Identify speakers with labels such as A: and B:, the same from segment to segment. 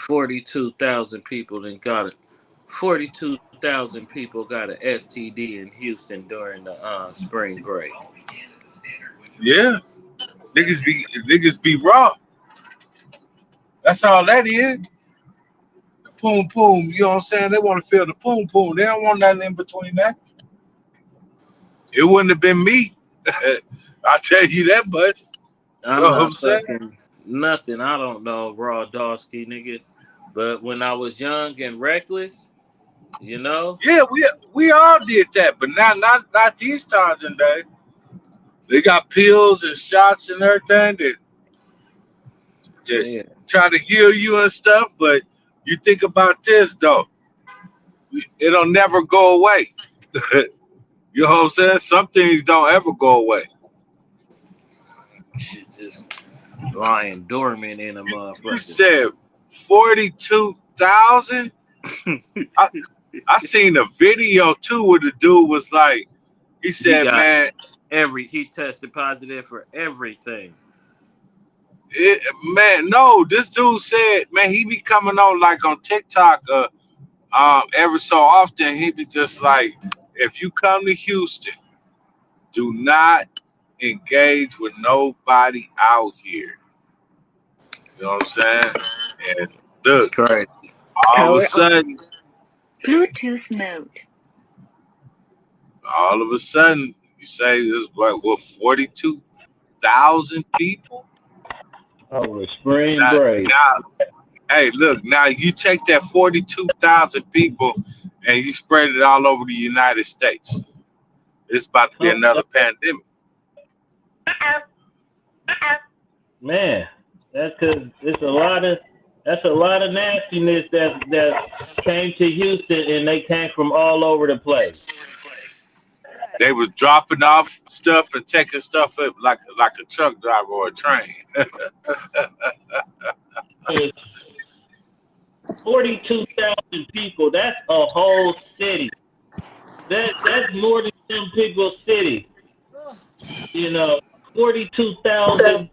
A: 42,000 people then got it. 42,000 people got an STD in Houston during the spring break.
B: Yeah, niggas be raw. That's all that is. The poom poom. You know what I'm saying? They want to feel the poom poom. They don't want nothing in between that. It wouldn't have been me. I tell you that much. You
A: I'm
B: know what I'm
A: not
B: saying?
A: fucking nothing. I don't know, raw dosky nigga. But when I was young and reckless, you know,
B: Yeah, we all did that, but not these times and days. They got pills and shots and everything that
A: yeah,
B: try to heal you and stuff. But you think about this though, it'll never go away. You know what I'm saying? Some things don't ever go away.
A: shit just lying dormant in a
B: You
A: motherfucker.
B: said 42,000. I seen a video too where the dude was like, he
A: He
B: said,
A: got
B: man,
A: he tested positive for everything.
B: man, no, this dude said, man, he be coming on like on TikTok, every so often. He be just like, if you come to Houston, do not engage with nobody out here. You know what I'm saying? And
A: It's
B: look,
A: crazy.
B: all of a
C: Power on.
B: sudden,
C: Bluetooth mode.
B: all of a sudden, you say there's what 42,000 people.
D: Over spring
B: Now,
D: break.
B: now, hey, look, now you take that 42,000 people and you spread it all over the United States. It's about to be another pandemic.
D: Man, that's because that's a lot of nastiness that came to Houston, and they came from all over the place.
B: They was dropping off stuff and taking stuff up like a truck driver or a train.
D: 42,000 people. That's a whole city. That's more than some people's city. You know, 42,000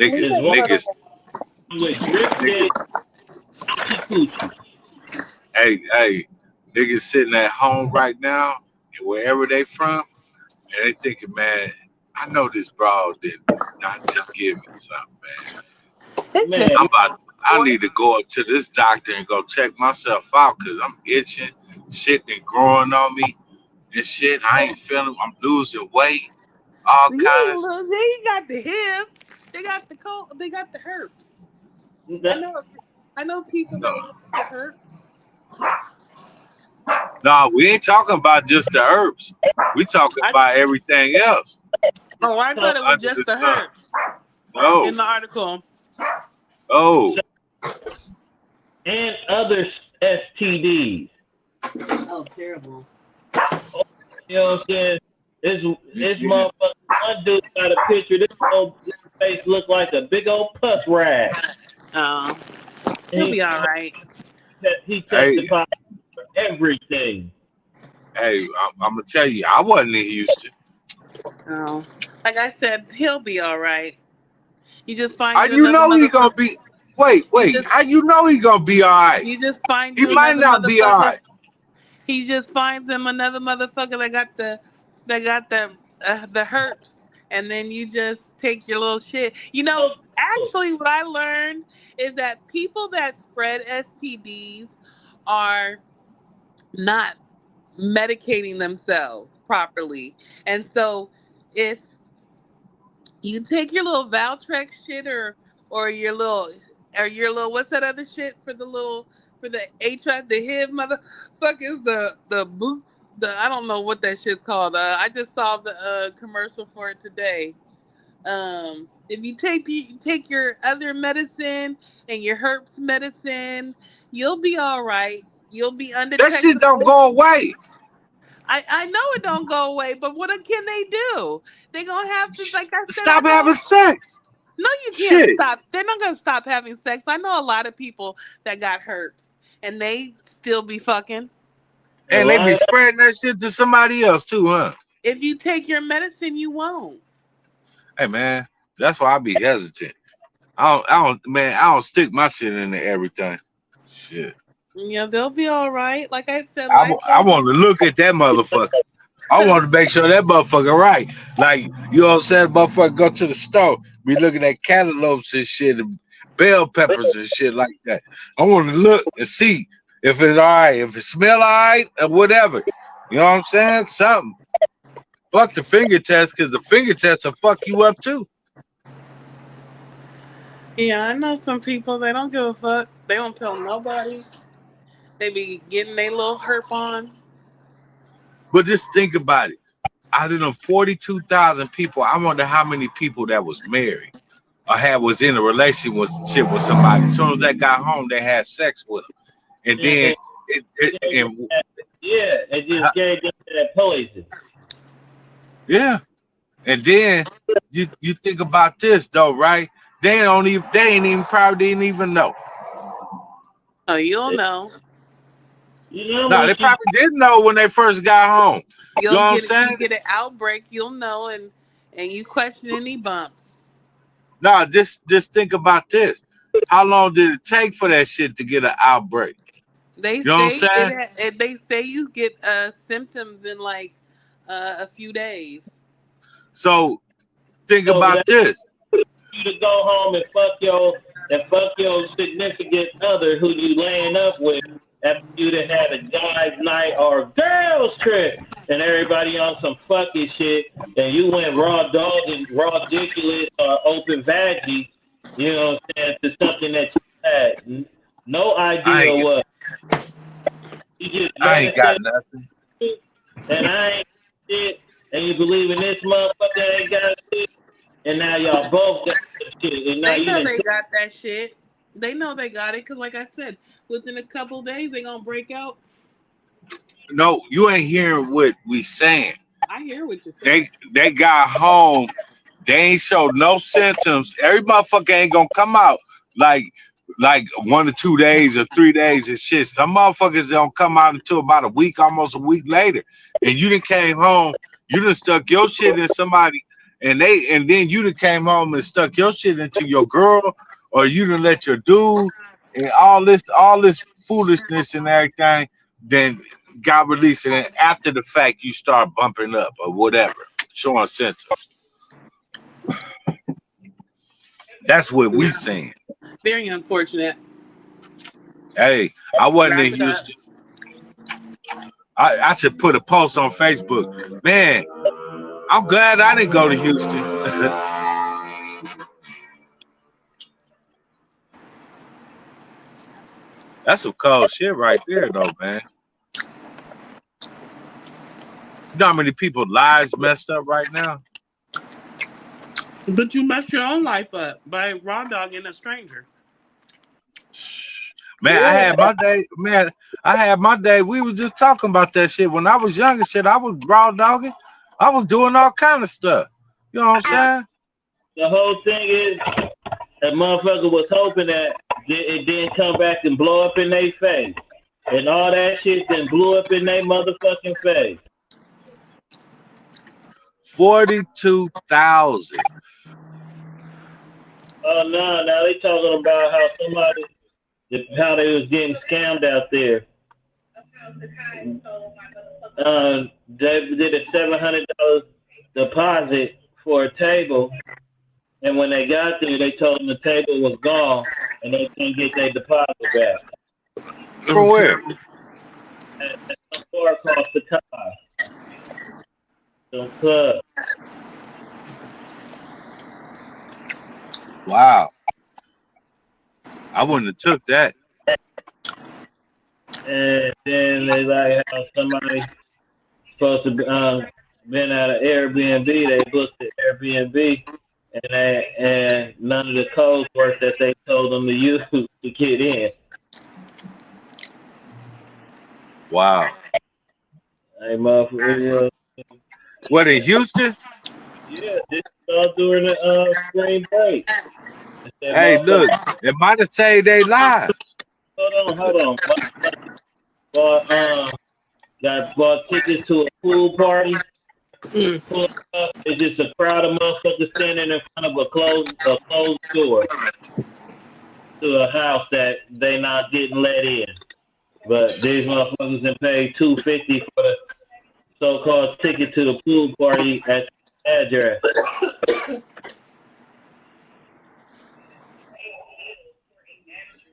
B: Niggas,
D: with drifted
B: hey, niggas sitting at home right now, and wherever they from, and they thinking, man, I know this broad did not just give me something, man.
D: man.
B: I need to go up to this doctor and go check myself out because I'm itching, shit been growing on me and shit. I ain't feeling, I'm losing weight, all kinds.
E: They got the HIV. They got the cold. They got the herpes. I know people that got the herpes.
B: No, we ain't talking about just the herbs. We talking about everything else.
E: Oh, I thought it was just the herpes.
B: No.
E: In the article.
B: Oh.
D: And other STDs.
E: Oh, terrible.
D: You know what I'm saying? This motherfucker, one dude got a picture. This old face looked like a big old puss rag.
E: He'll be all right.
D: He testified for everything.
B: Hey, I'm gonna tell you, I wasn't in Houston.
E: Oh, like I said, he'll be all right. You just find
B: How you know he gonna be? Wait. How you know he gonna be all right?
E: You just find
B: he might not be all right.
E: He just finds him another motherfucker that got the herpes, and then you just take your little shit. You know, actually, what I learned is that people that spread STDs are not medicating themselves properly, and so if you take your little Valtrex shit or your little what's that other shit for the HIV, the HIV motherfuckers, the boots, I don't know what that shit's called. I just saw the commercial for it today. If you take your other medicine and your herpes medicine, you'll be all right. You'll be undetectable.
B: That shit don't go away.
E: I know it don't go away, but what can they do? They gonna have to, like I said,
B: stop having sex.
E: No, you can't stop. They're not gonna stop having sex. I know a lot of people that got herpes and they still be fucking.
B: And they be spreading that shit to somebody else too, huh?
E: If you take your medicine, you won't.
B: Hey man, that's why I be hesitant. Man, I don't stick my shit into everything. Shit.
E: Yeah, they'll be all right. Like I said,
B: I,
E: life
B: I
E: goes
B: want to look at that motherfucker. I want to make sure that motherfucker right. Like, you know what I'm saying? Motherfucker go to the store, be looking at cantaloupes and shit, and bell peppers and shit like that. I want to look and see if it's all right, if it smell all right, or whatever. You know what I'm saying? Something. Fuck the finger test, because the finger test will fuck you up too.
E: Yeah, I know some people, they don't give a fuck. They don't tell nobody. They be getting their little herp on.
B: But just think about it. Out of them 42,000 people, I wonder how many people that was married or was in a relationship with somebody. As soon as they got home, they had sex with them. And then,
D: And,
B: and
D: yeah, it just gave them that poison.
B: yeah. And then you think about this though, right? They ain't even probably didn't even know.
E: Oh, you'll know.
D: You know
B: No, they
D: once you
B: probably didn't know when they first got home. You know what I'm
E: You
B: saying?
E: get an outbreak, you'll know, and you question any bumps.
B: No, just think about this. How long did it take for that shit to get an outbreak?
E: They
B: You know what I'm
E: say
B: saying?
E: they say you get symptoms in like a few days.
B: So think
D: over
B: about
D: there,
B: this.
D: you to go home and fuck your significant other who you laying up with after you done had a guys' night or girls' trip and everybody on some fucking shit and you went raw dog and raw dickulous or open veggie, you know what I'm saying, to something that you had no
B: I
D: idea
B: ain't
D: what. You just
B: I ain't got
D: manifest
B: nothing.
D: and I ain't shit and you believe in this motherfucker ain't got shit and now y'all both got shit and now
E: They
D: you
E: know
D: done
E: they
D: took
E: got that shit. They know they got it because, like I said, within a couple days they gonna break out.
B: No, you ain't hearing what we saying.
E: I hear what you're saying.
B: They got home. They ain't showed no symptoms. Every motherfucker ain't gonna come out like 1 or 2 days or 3 days and shit. Some motherfuckers don't come out until about a week, almost a week later. And you done came home, you done stuck your shit in somebody, and then you done came home and stuck your shit into your girl, or you done let your dude and all this foolishness and everything, then got released. And then after the fact you start bumping up or whatever, showing symptoms. That's what we
E: Yeah,
B: saying.
E: very unfortunate.
B: Hey, I wasn't
E: Wrap
B: in
E: it up.
B: Houston. I should put a post on Facebook. Man, I'm glad I didn't go to Houston. That's some cold shit right there, though, man. You know how many people lives messed up right now?
E: But you messed your own life up by raw dogging a stranger.
B: Man, I
D: yeah.
B: had my day. Man, I had my day. We was just talking about that shit when I was younger. Shit, I was raw dogging. I was doing all kind of stuff. You know what I'm saying?
D: The whole thing is that motherfucker was hoping that it didn't come back and blow up in their face. And all that shit then blew up in their motherfucking face.
B: 42,000.
D: Oh no, now they talking about how they was getting scammed out there. They did a $700 deposit for a table, and when they got there, they told them the table was gone, and they couldn't get their deposit back.
B: From where?
D: At some bar across the car, some club.
B: Wow. I wouldn't have took that.
D: And then they like how somebody supposed to been at an Airbnb. They booked the Airbnb, and none of the codes worked that they told them to use to get in.
B: Wow.
D: Hey, motherfucker,
B: What, in Houston?
D: yeah, this is all during the spring break. That
B: Hey, look,
D: motherfucker.
B: it might have saved their lives.
D: Hold on. Bought bought tickets to a pool party. Pull up, it's just a crowd of motherfuckers standing in front of a closed door. to a house that they not getting let in. But these motherfuckers done paid $250 for the so-called ticket to the pool party at the address.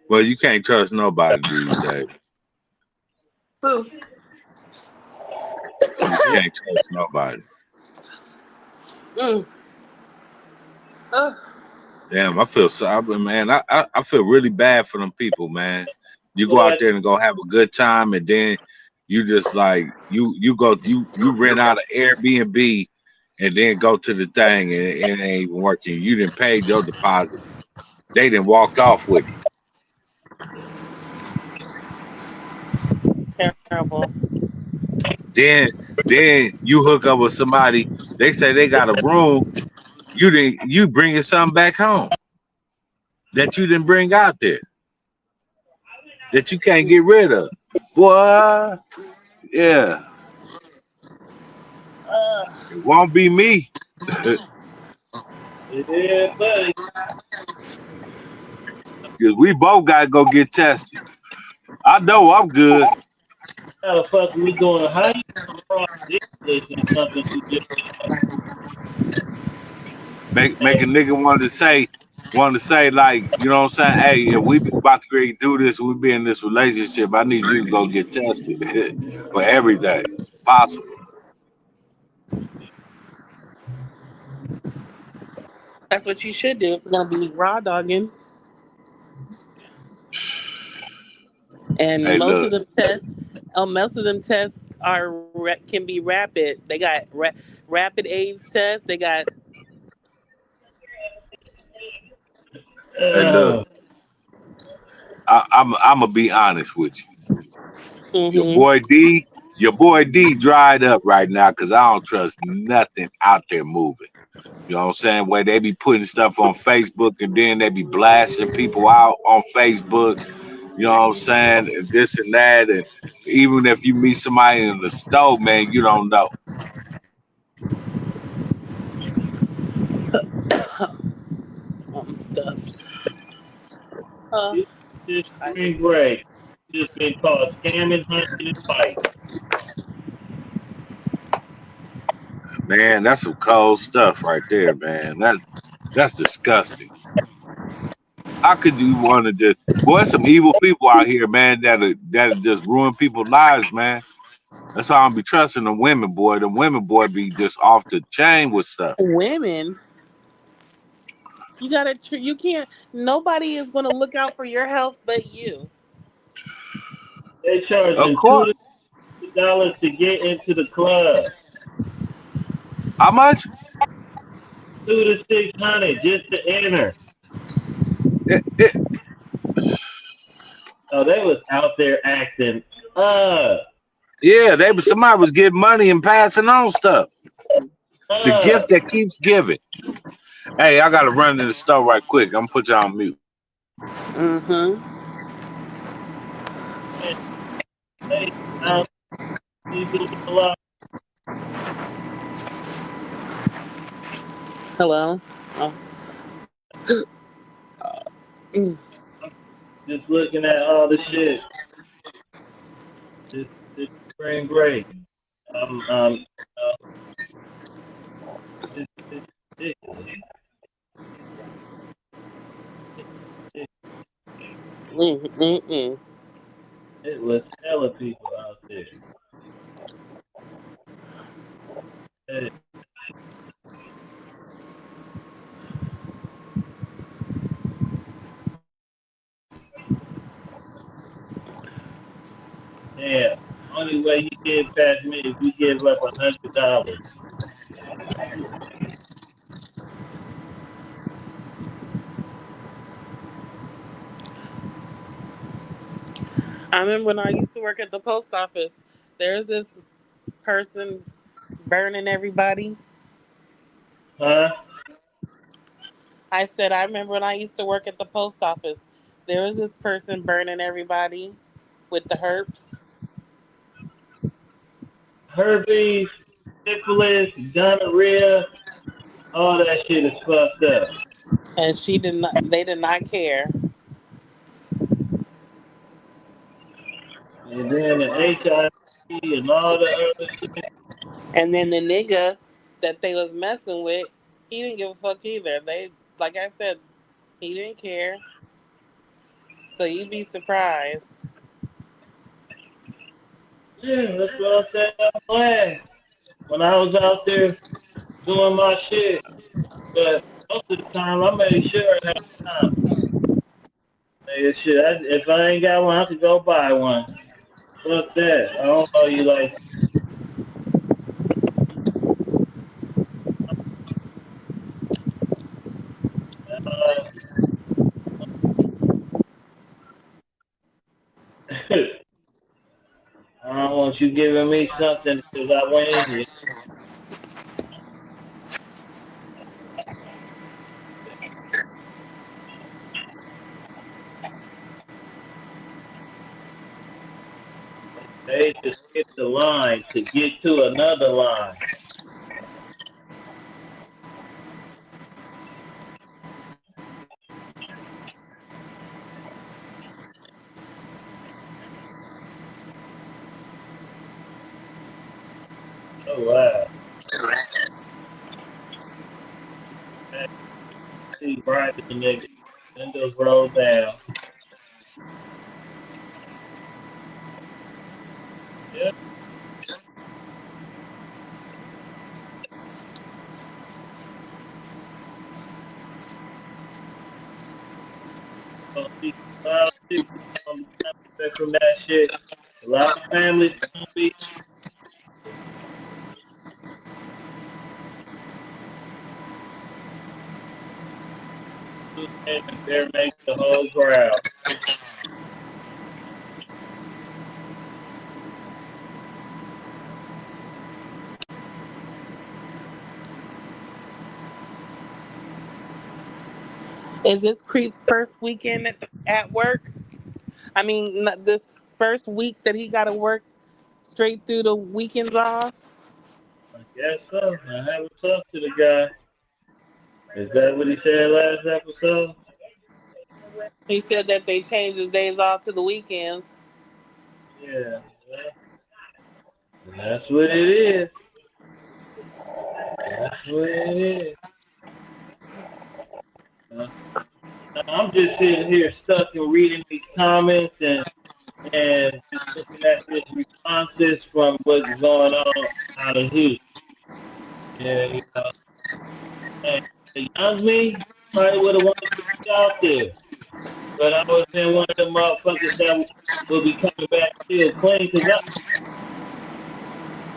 B: Well, you can't trust nobody these days.
E: Boo.
B: You can't trust nobody.
E: Mm. Uh,
B: Damn, I feel so. Man, I feel really bad for them people, man. You go out
D: But
B: there and go have a good time, and then you just like you rent out an Airbnb, and then go to the thing, and it ain't even working. You didn't pay your deposit. They didn't walked off with it.
E: terrible.
B: Then you hook up with somebody. They say they got a room. You bringing something back home that you didn't bring out there that you can't get rid of. Boy, yeah,
E: Uh,
B: it won't be me.
D: yeah, buddy,
B: Cause we both gotta go get tested. I know I'm good.
D: how the fuck are we doing? How you cross English and something you just
B: Make a nigga want to say like, you know what I'm saying? Hey, if we about to agree to do this, we be in this relationship, I need you to go get tested for everything possible.
E: that's what you should do if you're gonna be raw dogging. And
B: Hey, look,
E: most of them tests can be rapid. They got rapid AIDS tests. They got
B: hey, look. I'm gonna be honest with you. Your
E: mm-hmm.
B: boy D, your boy D dried up right now because I don't trust nothing out there moving. You know what I'm saying? Where they be putting stuff on Facebook and then they be blasting people out on Facebook. You know what I'm saying? And this and that. And even if you meet somebody in the store, man, you don't know.
E: Stuff. Uh,
D: this
E: I,
D: spring break just been called scamming, hunting, and fighting.
B: Man, that's some cold stuff right there, man. That's disgusting. How could you want to just boy, some evil people out here, man, that just ruin people's lives, man. That's why I don't be trusting the women, boy. The women, boy, be just off the chain with stuff.
E: women, you gotta. You can't. Nobody is gonna look out for your health but you.
D: They
B: Of
D: charging
B: course.
D: $2 to get into the club.
B: How much?
D: 2 to 600 just to enter.
B: It,
D: Oh, they was out there acting up,
B: yeah, somebody was getting money and passing on stuff. The gift
D: up.
B: that keeps giving. Hey, I gotta run to the store right quick. I'm gonna put you on mute.
E: Mm-hmm.
D: They out there doing a lot.
E: Hello. Oh. Mm.
D: Just looking at all the shit. This spring break. Uh, it's ridiculous.
E: Mm-mm-mm.
D: It was hella people out there. Hey, yeah. Only way you get past me is you give up $100.
E: I remember when I used to work at the post office. There's this person burning everybody.
D: Huh?
E: I said I remember when I used to work at the post office. There was this person burning everybody with the herpes,
D: Herpes, syphilis, gonorrhea, all that shit is fucked up.
E: and she did not. They did not care.
D: And then the HIV and all the other shit.
E: And then the nigga that they was messing with, he didn't give a fuck either. They, like I said, he didn't care. So you'd be surprised.
D: Yeah, that's what I said. I'm glad when I was out there doing my shit. But most of the time, I made sure I had time. Nigga, shit, if I ain't got one, I could go buy one. Fuck that. I don't know you like. Uh, I don't want you giving me something because I went in. They just skip the line to get to another line. Oh wow. See Brian the nigga. Windows roll down. Yeah. So see a lot of people gonna be coming from that shit. A lot of families gonna be and there make the whole crowd.
E: Is this Creep's first weekend at work? I mean, this first week that he got to work straight through the weekends off?
D: I guess so. I haven't talked to the guy. Is that what he said last episode?
E: He said that they changed his days off to the weekends.
D: Yeah. That's what it is. That's what it is. Uh, I'm just sitting here stuck and reading these comments and just looking at this responses from what's going on out of Houston. Yeah, you know, and the young me probably would have wanted to be out there, but I was in one of the motherfuckers that will be coming back still clean because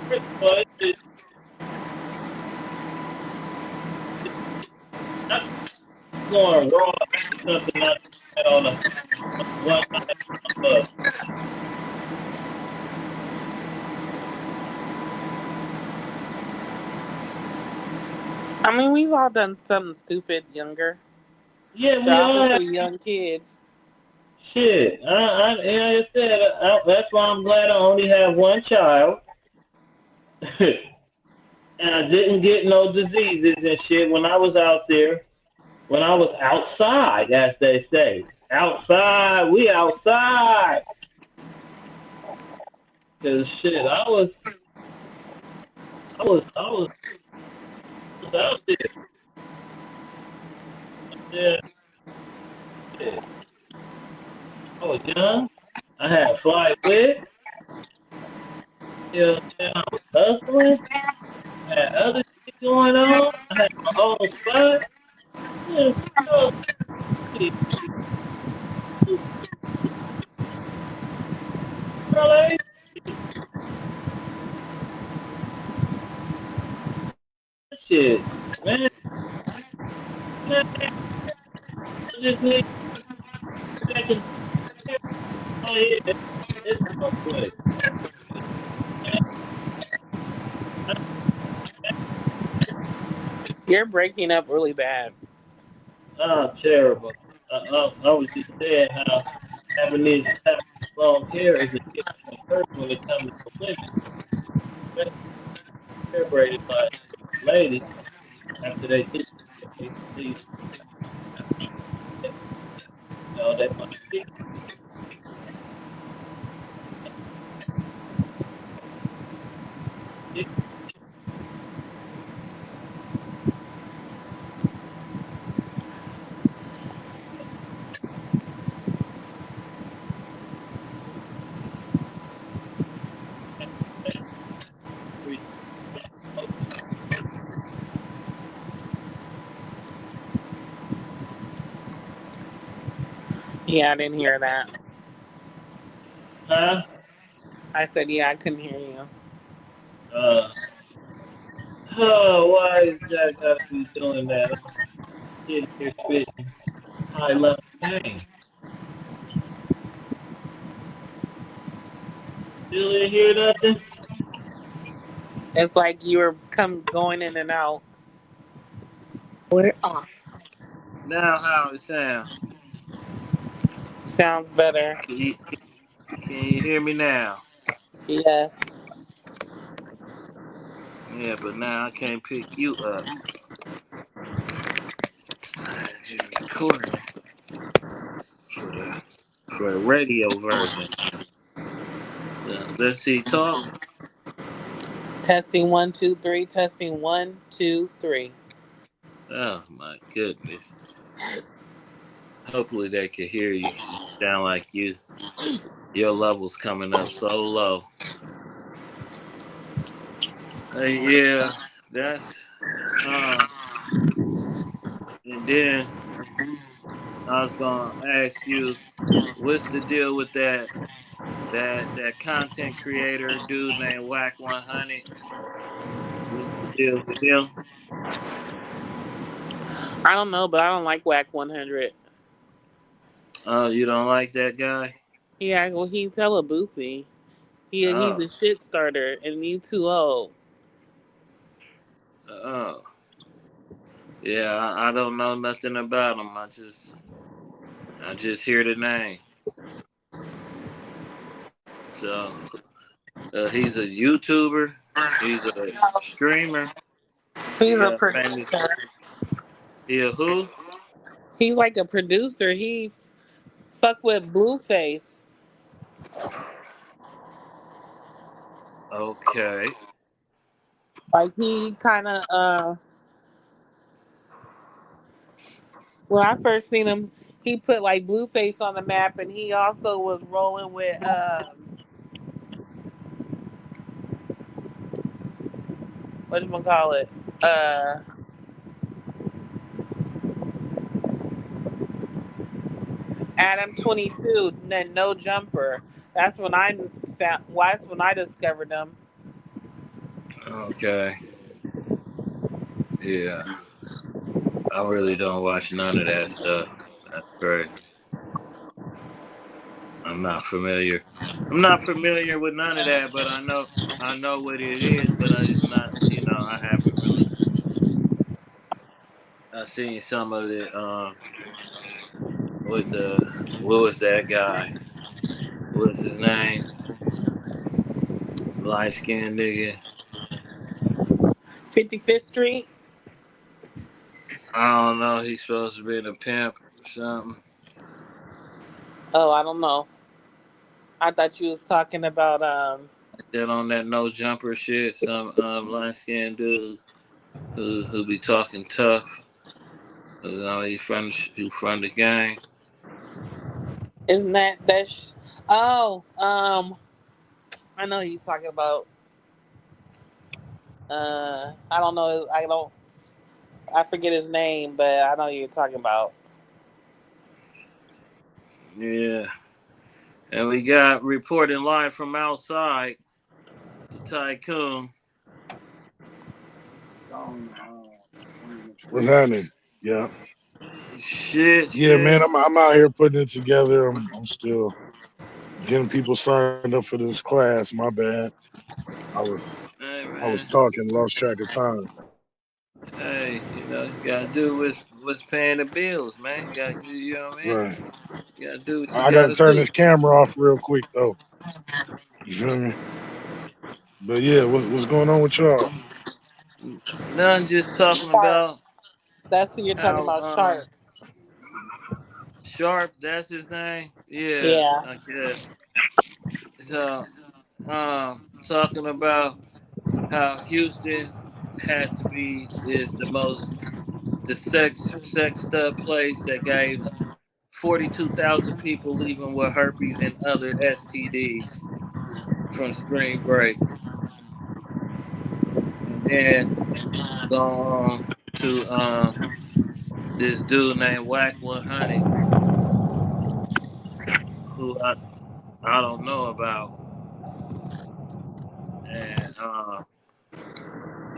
D: first of all, I'm going raw to something I had on a one night bus.
E: I mean, we've all done something stupid younger.
D: Yeah,
E: They're
D: we all have
E: obviously young kids.
D: shit. Like I said, that's why I'm glad I only have one child. And I didn't get no diseases and shit when I was out there. When I was outside, as they say. Outside, we outside. Cause shit, I was out there. Yeah, shit. I was young. I had a fly whip. You know, I was hustling. I had other shit going on. I had my own spot. Yeah, so, shit, bro, shit, man, man, I just need second. Oh yeah, it's so good.
E: You're breaking up really bad.
D: Oh, terrible. I was just saying how having long hair is a different curse when it comes to women. Especially hair braided by ladies after they do these, you know, they want to see.
E: Yeah, I didn't hear that.
D: Huh?
E: I said, yeah, I couldn't hear you.
D: Uh, oh, why is that gotta be doing that? I'm sitting here spitting high level game. Still didn't hear nothing?
E: It's like you were going in and out.
C: We're off.
A: Now how it sound?
E: Sounds better.
A: Can you hear me now?
E: Yes.
A: Yeah, but now I can't pick you up. Just recording for the radio version. Let's see, talk.
E: Testing 1 2 3. Testing 1 2 3.
A: Oh my goodness. Hopefully they can hear you. You sound like your level's coming up so low. Yeah, that's and then I was gonna ask you, what's the deal with that content creator dude named Whack 100? What's the deal with him?
E: I don't know, but I don't like Whack 100.
A: Oh, you don't like that guy?
E: Yeah, well, he's hella boozy. He's
A: Oh,
E: a shit starter, and you too old.
A: oh, yeah. I don't know nothing about him. I just hear the name. So he's a YouTuber. He's a streamer.
E: He's
A: He
E: a
A: got famous.
E: producer.
A: He a who?
E: He's like a producer. He fuck with Blueface.
A: Okay.
E: Like he kind of when I first seen him, he put like Blueface on the map, and he also was rolling with what you gonna call it? Adam 22, then No Jumper. That's when I found. That's when I discovered him.
A: Okay. Yeah. I really don't watch none of that stuff. That's great. I'm not familiar. I'm not familiar with none of that, but I know what it is, but it's not. I haven't really. I seen some of it. With what was that guy? What's his name? Light skinned nigga.
E: 55th Street.
A: I don't know. He's supposed to be a pimp or something.
E: Oh, I don't know. I thought you was talking about
A: That on that no jumper shit. Some light skinned dude who be talking tough. He from the gang.
E: Isn't that? Oh, I know who you talking about. I don't know. I don't. I forget his name, but I know who you're talking about.
A: Yeah. And we got reporting live from outside the TYKOON.
B: What's happening? Yeah. Yeah, man,
A: Shit.
B: I'm out here putting it together. I'm still getting people signed up for this class. My bad. I was
A: Hey
B: I was
A: man.
B: talking, lost track of time.
A: Hey, you gotta do what's paying the bills, man. You know what I mean?
B: Right.
A: You gotta do what you
B: I got to
A: gotta
B: turn
A: do.
B: this camera off real quick though. You feel me? But yeah, what's going on with y'all?
A: None, just talking
E: Sharp.
A: about
E: That's who you're talking
A: how
E: about. Sharp.
A: Sharp, that's his name. Yeah,
E: Yeah.
A: I guess. So talking about how Houston has to be is the sexed up place that gave 42,000 people leaving with herpes and other STDs from spring break, and then go on to this dude named Whack 100 who I don't know about, and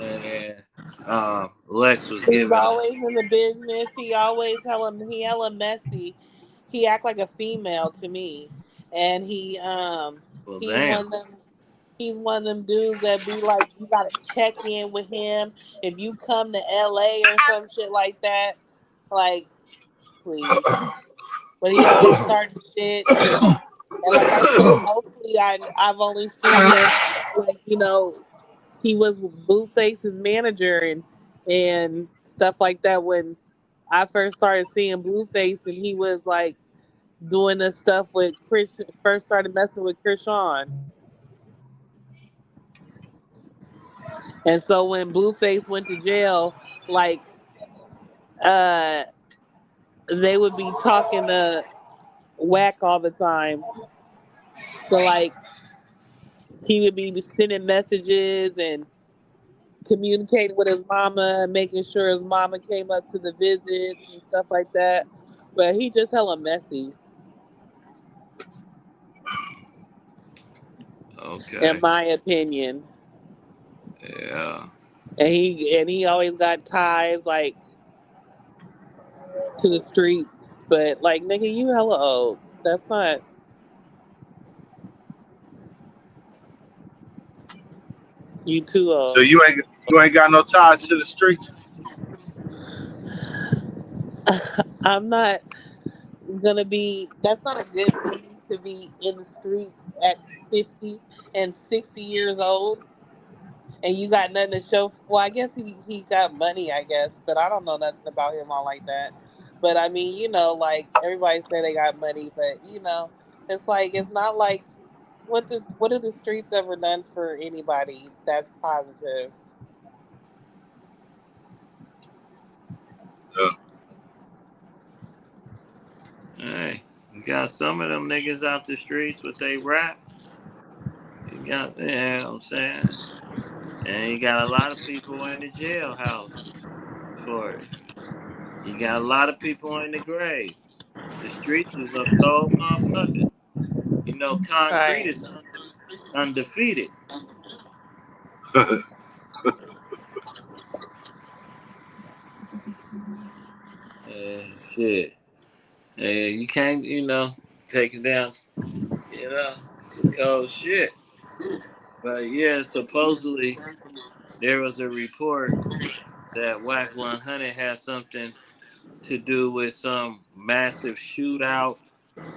A: and Lex was
E: He's
A: giving
E: always in the business. He hella messy. He act like a female to me, and
A: well,
E: he's
A: damn.
E: one of them. He's one of them dudes that be like, you gotta check in with him if you come to LA or some shit like that. Like, please. But he always starting shit, and like I said, mostly I've only seen him like he was Blueface's manager and stuff like that when I first started seeing Blueface, and he was like doing the stuff with Chris. First started messing with Krishan, and so when Blueface went to jail, like uh, they would be talking to Whack all the time. So like he would be sending messages and communicating with his mama, making sure his mama came up to the visits and stuff like that. But he just hella messy, in
A: Okay.
E: my opinion.
A: Yeah.
E: And he always got ties like to the streets. But like nigga, you hella old. That's not you too
B: So
E: old.
B: you ain't got no ties to the streets.
E: I'm not gonna be that's not a good thing to be in the streets at 50 and 60 years old and you got nothing to show. Well, I guess he got money, I guess, but I don't know nothing about him all like that. But I mean, like everybody say they got money, but it's like it's not like what have the streets ever done for anybody that's positive?
B: Uh,
A: Hey, you got some of them niggas out the streets with they rap. You got, what I'm saying? And you got a lot of people in the jailhouse for it. You got a lot of people in the grave. The streets is a cold motherfucker. Concrete
E: Right.
A: is undefeated. Shit. You can't, take it down. It's a cold shit. But yeah, supposedly there was a report that Whack 100 had something to do with some massive shootout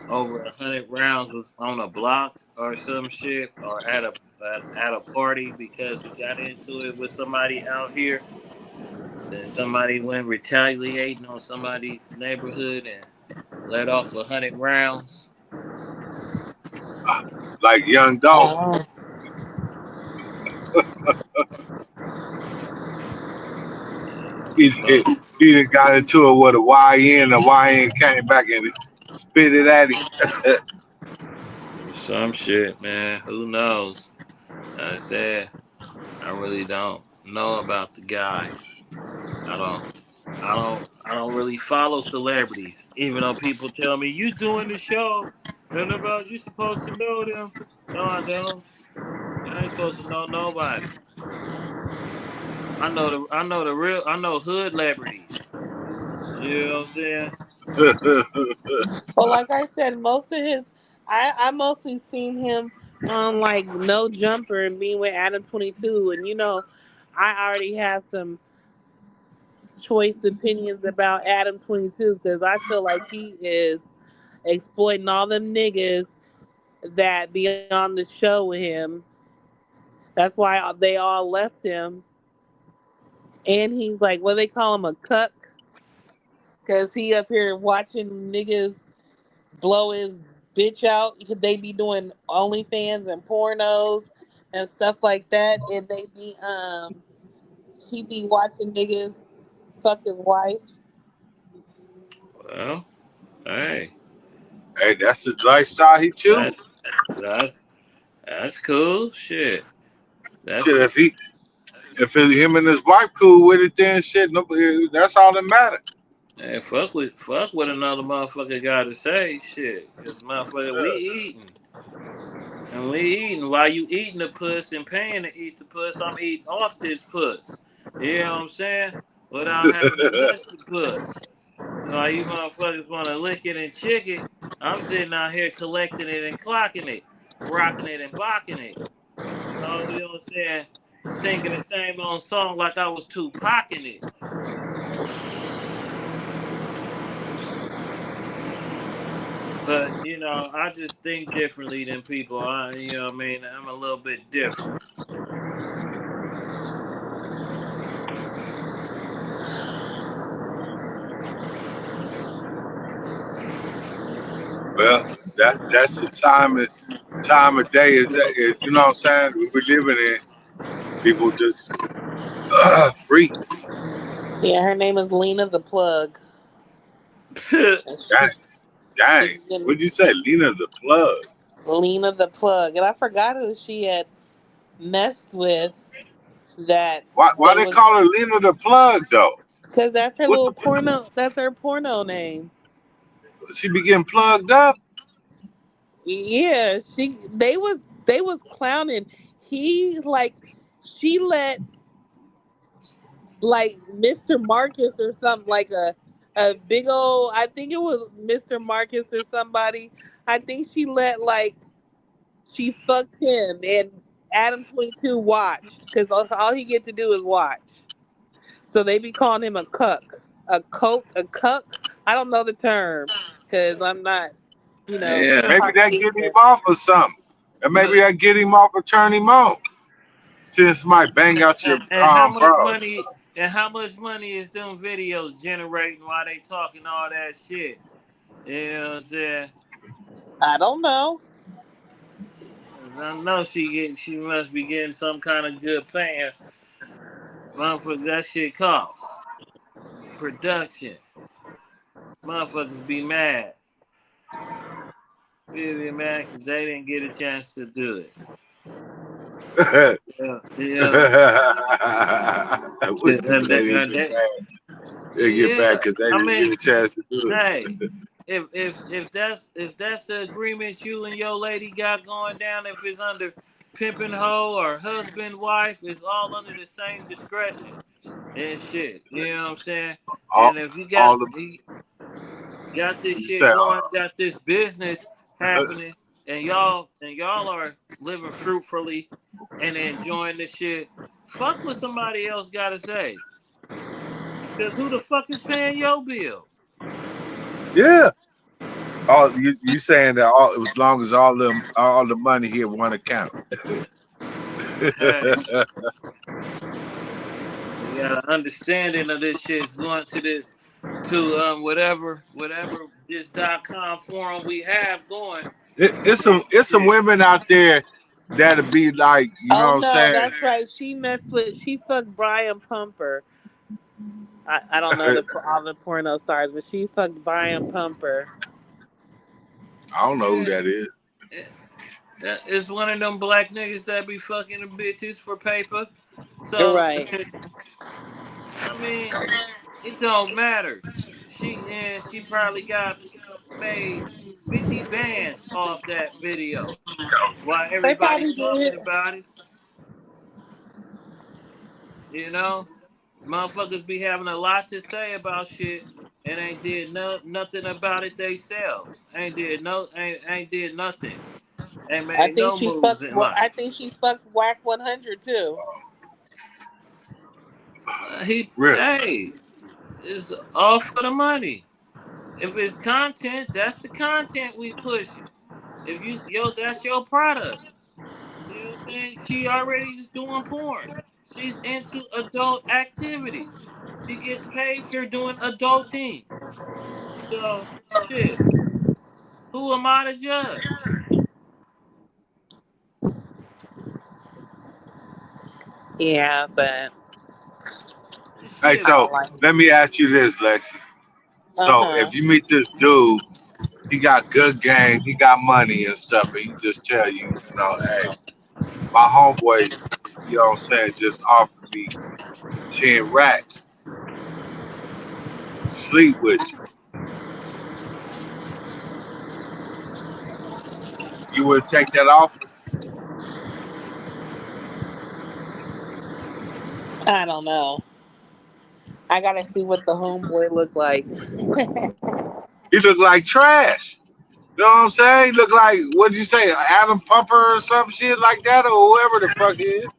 A: over 100 rounds was on a block or some shit or at a party because he got into it with somebody out here. Then somebody went retaliating on somebody's neighborhood and let off 100 rounds.
B: like Young Dolph.
E: Oh.
B: He, he,
A: So
B: he done got into it with a YN. The YN came back and spit it at him.
A: some shit, man. Who knows? Like I said, I really don't know about the guy. I don't. I don't really follow celebrities, even though people tell me you doing the show, and about you supposed to know them. No, I don't. I ain't supposed to know nobody. I know the real. I know hood celebrities. You know what I'm saying?
E: Well, like I said, most of his, I mostly seen him on like No Jumper and being with Adam 22, and I already have some choice opinions about Adam 22 because I feel like he is exploiting all them niggas that be on the show with him. That's why they all left him, and he's like, what they call him, a cuck, because he up here watching niggas blow his bitch out. They be doing OnlyFans and pornos and stuff like that, and they be he be watching niggas fuck his wife.
A: Well, hey,
B: Hey, that's the lifestyle he choose.
A: that that's that's cool. Shit, that's
B: Shit, if him and his wife cool with it, then shit, no, that's all that matters.
A: Hey, fuck what another motherfucker got to say, shit. Cause motherfucker, we eating. And we eating. While you eating the puss and paying to eat the puss, I'm eating off this puss. You know what I'm saying? Without having to touch the puss. While you motherfuckers want to lick it and chick it, I'm sitting out here collecting it and clocking it, rocking it and blocking it. You know what I'm saying? Singing the same old song like I was Tupacing it. But I just think differently than people. You know what I mean? I'm a little bit different.
B: Well, that's the time of day is you know what I'm saying? We living in people just free.
E: Yeah, her name is Lena the Plug. And
B: Dang, dang.
E: she's been
B: What'd you say? Lena the plug.
E: Lena the Plug. And I forgot who she had messed with that
B: Why
E: they
B: they
E: was
B: call her Lena the plug though?
E: because that's her
B: What
E: little
B: the
E: porno, that's her porno name.
B: she be getting plugged up?
E: Yeah, they was clowning. He like she let like Mr. Marcus or something like a big old, I think it was Mr. Marcus or somebody. I think she let like she fucked him and Adam 22 watched because all he get to do is watch. So they be calling him a cuck, a cuck. I don't know the term because I'm not,
A: Yeah.
B: Maybe that get him
E: Caucasian.
B: off or something. And maybe
A: But
B: that get him off or turn him on. Since somebody bang out your
A: and how much
B: bro.
A: money and how much money is them videos generating while they talking all that shit? You know what I'm saying?
E: I don't know.
A: 'Cause I know she must be getting some kind of good paying. Motherfucker, that shit costs. Production. Motherfuckers be mad. Be mad because they didn't get a chance to do it. Yeah, yeah.
B: What you
A: And
B: say they get mad? They get
A: yeah.
B: mad because they
A: I
B: didn't
A: mean,
B: get a chance to do
A: hey,
B: it.
A: if that's the agreement you and your lady got going down, if it's under pimping hoe or husband wife, it's all under the same discretion and shit. You know what I'm saying?
B: all,
A: And if
B: all the
A: you got this
B: you
A: shit
B: say
A: going, got this business happening, and y'all are living fruitfully and enjoying this shit. Fuck what somebody else gotta say. Because who the fuck is paying your bill?
B: yeah. All you saying that as long as all the money hit one account.
A: Hey, you got an understanding of this shit's going to whatever this .com forum we have going.
B: It's some
A: Shit.
B: women out there that'll be like, you know
E: Oh
B: what I'm
E: no,
B: saying?
E: that's right. She fucked Brian Pumper. I don't know all the porno stars, but she fucked Brian Pumper.
B: I don't know who
A: Yeah,
B: that is.
A: it's one of them black niggas that be fucking the bitches for paper.
E: You're
A: So
E: right.
A: I mean, it don't matter. She probably got made 50 bands off that video. While
E: They
A: everybody
E: probably
A: talking
E: did.
A: about it, you know, motherfuckers be having a lot to say about shit and ain't did nothing about it themselves. Ain't did nothing. Ain't made no moves in
E: I
A: life.
E: think she fucked Whack 100 too.
B: Really?
A: Hey, it's all for the money. If it's content, that's the content we pushing. If that's your product. You know what I'm saying? She already just doing porn. She's into adult activities. She gets paid for doing adulting. So shit. Who am I to judge?
E: Yeah, but
B: Hey,
A: Shit.
E: I
B: so
E: don't like.
B: let me ask you this, Lexi.
E: Uh
B: So
E: huh.
B: if you meet this dude, he got good game, he got money and stuff, and he just tell you, hey, my homeboy, you know what I'm saying, just offered me 10 racks. sleep with you would take that off.
E: I don't know. I gotta see what the homeboy look like.
B: He look like trash. You know what I'm saying? He look like what'd you say, Adam Pumper or some shit like that, or whoever the fuck he is.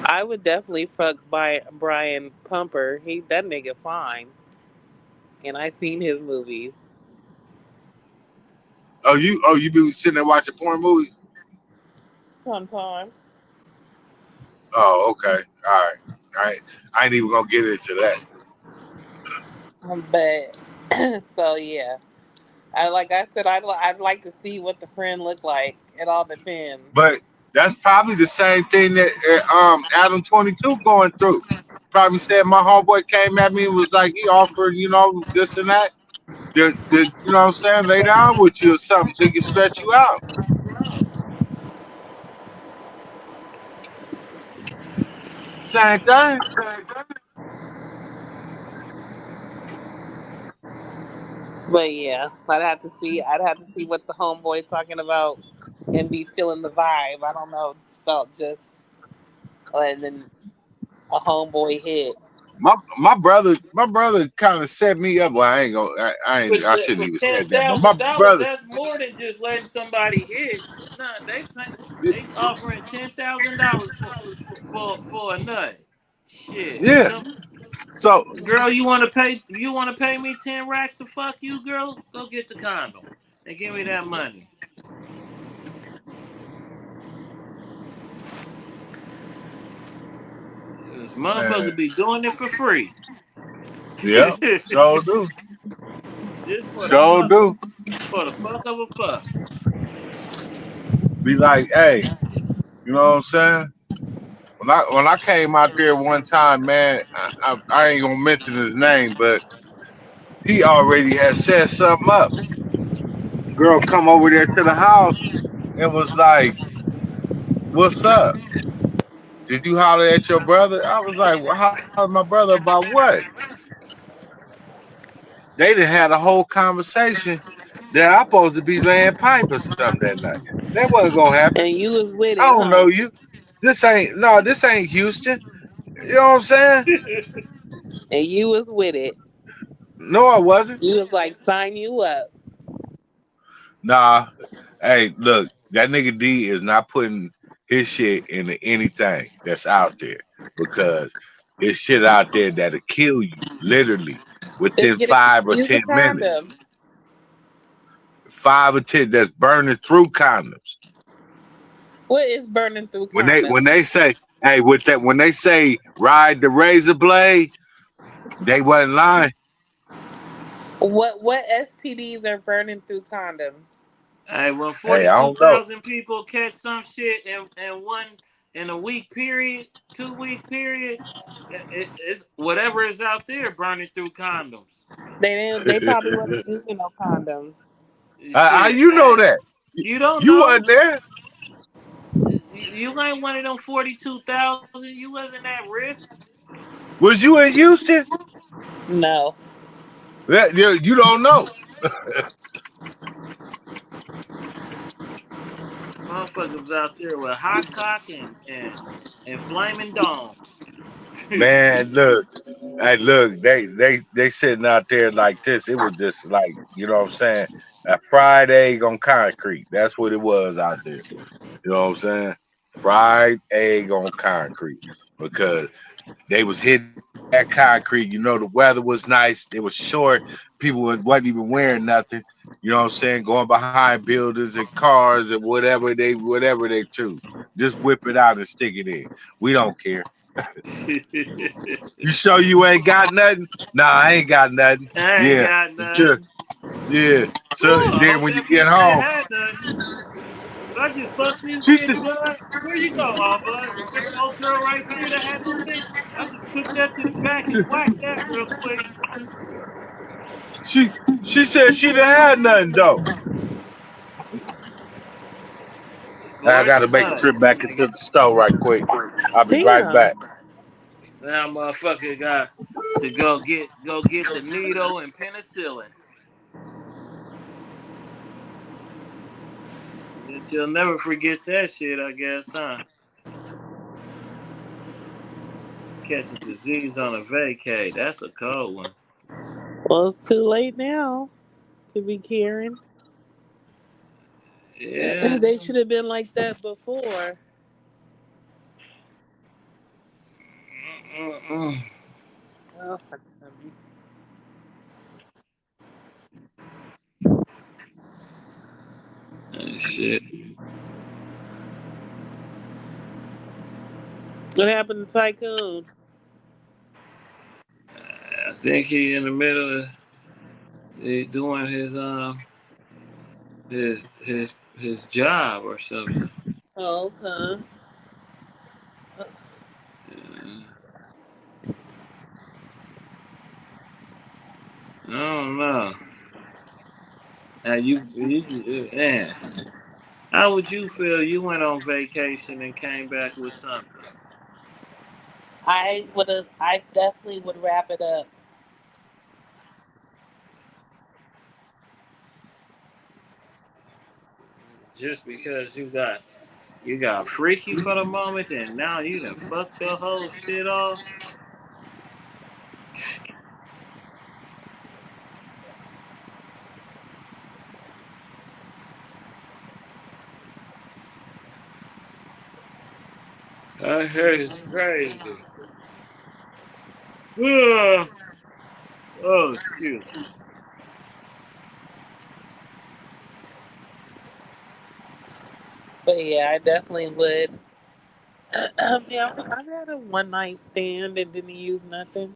E: I would definitely fuck by Brian Pumper. He that nigga fine, and I seen his movies
B: Oh you be sitting there watching porn movies?
E: sometimes.
B: Oh, okay. All right. I ain't even gonna get into that.
E: But so yeah, I said, I'd like to see what the friend look like. It all depends.
B: But that's probably the same thing that Adam 22 going through. Probably said my homeboy came at me and was like he offered, this and that. You know what I'm saying? Lay down with you or something so he can stretch you out. Same thing.
E: But yeah, I'd have to see what the homeboy talking about and be feeling the vibe. I don't know, felt just and then a homeboy hit.
B: My brother kind of set me up. Well, I ain't gonna. I shouldn't
A: For
B: even
A: ten
B: said that. But my
A: thousand dollars,
B: brother,
A: that's more than just letting somebody hit. Nah, they offering $10,000 for a nut. Shit,
B: yeah.
A: some
B: So
A: girl, you want to pay me 10 racks to fuck you, girl? Go get the condom and give me that money. 'Cause
B: man,
A: motherfuckers be doing it for free.
B: yeah, so do,
A: Just for the
B: so
A: fuck
B: do.
A: for the fuck of a fuck.
B: Be like, hey, you know what I'm saying? When I came out there one time, man, I ain't gonna mention his name, but he already had set something up. Girl come over there to the house and was like, "What's up? Did you holler at your brother?" I was like, "Well, holler at my brother about what?" They done had a whole conversation that I supposed to be laying pipe or something that night. That wasn't gonna happen.
E: And you was with
B: I
E: it,
B: don't know
E: huh?
B: you. This ain't Houston. You know what I'm saying?
E: And you was with it.
B: No, I wasn't.
E: You was like, sign you up.
B: Nah. Hey, look, that nigga D is not putting his shit into anything that's out there because it's shit out there that'll kill you literally
E: Just
B: within
E: get a
B: 5 or 10 minutes.
E: condom.
B: 5 or 10 that's burning through condoms.
E: What is burning through
B: When
E: condoms?
B: they say, hey, with that when they say ride the razor blade, they wasn't lying.
E: What STDs are burning through condoms?
A: Hey, when
B: Hey, I don't know.
A: 42,000 people catch some shit in a week period, 2 week period, it's whatever is out there burning through condoms.
E: They probably wasn't using no condoms.
B: How
A: Shit,
B: you know that?
A: you don't
B: You
A: know.
B: wasn't there.
A: You ain't one of them 42,000. You wasn't at risk.
B: Was you in Houston?
E: No.
B: You don't know.
A: Motherfuckers out there with hot cock and flaming domes.
B: Man, look. Hey, look, they sitting out there like this. It was just like, you know what I'm saying? A fried egg on concrete. That's what it was out there. You know what I'm saying? Fried egg on concrete. Because they was hitting that concrete. You know, the weather was nice. It was short. People wasn't even wearing nothing. You know what I'm saying? Going behind buildings and cars and whatever they choose. Just whip it out and stick it in. We don't care. You sure you ain't got nothing? Nah, I ain't got nothing.
A: I ain't
B: Yeah.
A: got
B: Sure.
A: nothing.
B: Yeah.
A: Whew,
B: So
A: I
B: then
A: hope
B: when you
A: that
B: get
A: bitch ain't
B: home,
A: had nothing. If I just fucked this
B: she said
A: bitch, bud, where you go, bud? That old girl right there that had them tits. I just took that to the back and whacked that real quick.
B: she said she didn't have nothing though. I
A: Scored
B: gotta
A: the
B: make a
A: nut.
B: trip back into the store right quick. I'll be right
E: Damn.
B: back.
A: Now motherfucker got to go get the needle and penicillin. But you'll never forget that shit, I guess, huh? Catch a disease on a vacay. That's a cold one.
E: Well, it's too late now to be caring.
A: Yeah.
E: They should have been like that before.
A: Mm-mm.
E: Oh, my tummy.
A: Shit.
E: What happened to Tycoon?
A: I think he in the middle of doing his job or something.
E: Oh, okay.
A: Yeah. I don't know. Now man, how would you feel? You went on vacation and came back with something
E: I would have. I definitely would wrap it up.
A: just because you got freaky for the moment and now you done fucked your whole shit off. I heard it's crazy. Oh, excuse me.
E: But yeah, I definitely would. Yeah, I've had a one night stand and didn't use nothing.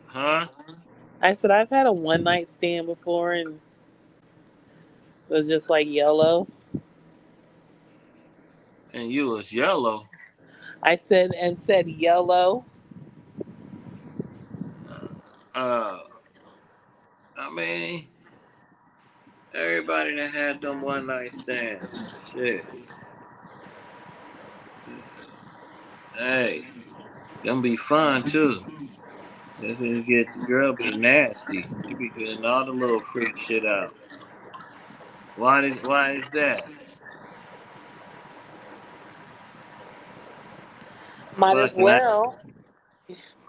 A: Huh?
E: I said I've had a one night stand before and it was just like yellow.
A: And you was yellow.
E: I said yellow.
A: Uh, I mean, everybody that had them one night stands. Shit. Hey, them be fun too. This is get the girl be nasty. She be getting all the little freak shit out. Why is that?
E: Might as
A: Fucking that.
E: well.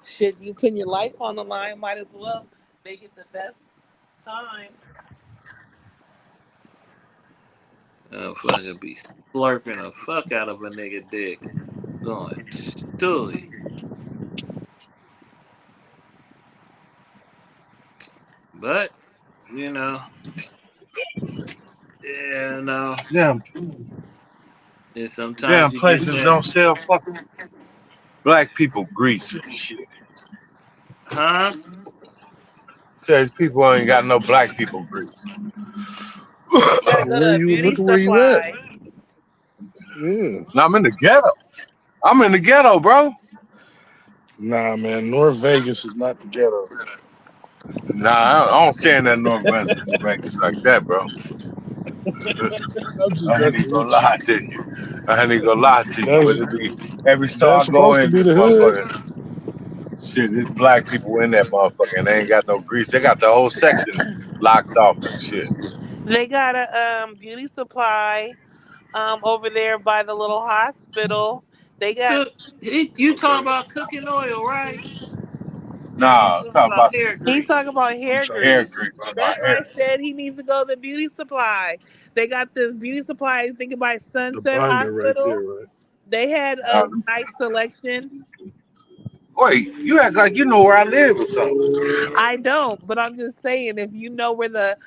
E: Shit, you putting your life on the line, might as well make it the best time.
A: Fucking be slurping the fuck out of a nigga dick. Going stooey. But, you know, yeah, no.
B: Damn,
A: And sometimes
B: damn
A: you get
B: places
A: that.
B: don't sell fucking black people grease and shit.
A: Huh?
B: Says people ain't got no black people grease.
E: You gotta go
F: Where
E: to a
F: you
E: beauty
F: look where you at?
E: supply.
F: Yeah.
B: Now I'm in the ghetto. I'm in the ghetto, bro.
F: Nah, man. North Vegas is not the ghetto.
B: Nah, I don't stay in that Northwest Vegas like that, bro.
F: I'm just
B: I ain't even
F: messing
B: gonna
F: with you.
B: lie to you. I ain't even gonna lie to you, but
F: That's
B: it be every store I
F: that's
B: go
F: supposed to
B: in,
F: be
B: this
F: the hood.
B: motherfucker, shit, there's black people in that motherfucker and they ain't got no grease. They got the whole section locked off and shit.
E: They got a beauty supply over there by the little hospital. They got
A: You talking
B: Okay.
A: about cooking oil, right? Or you
B: Nah, I'm
A: talking
B: talking
A: about
B: about some
A: hair
E: he's
A: grease?
E: talking about
F: I'm
E: hair
F: talking
B: hair
E: grease.
B: grease. My
E: That's why I
B: hair.
E: said he needs to go to the beauty supply. They got this beauty supply, I think by
F: the
E: Sunset
F: binder right there,
E: Hospital.
F: right?
E: They had
B: Uh,
E: a nice selection.
B: wait, you act like you know where I live or something.
E: I don't, but I'm just saying if you know where the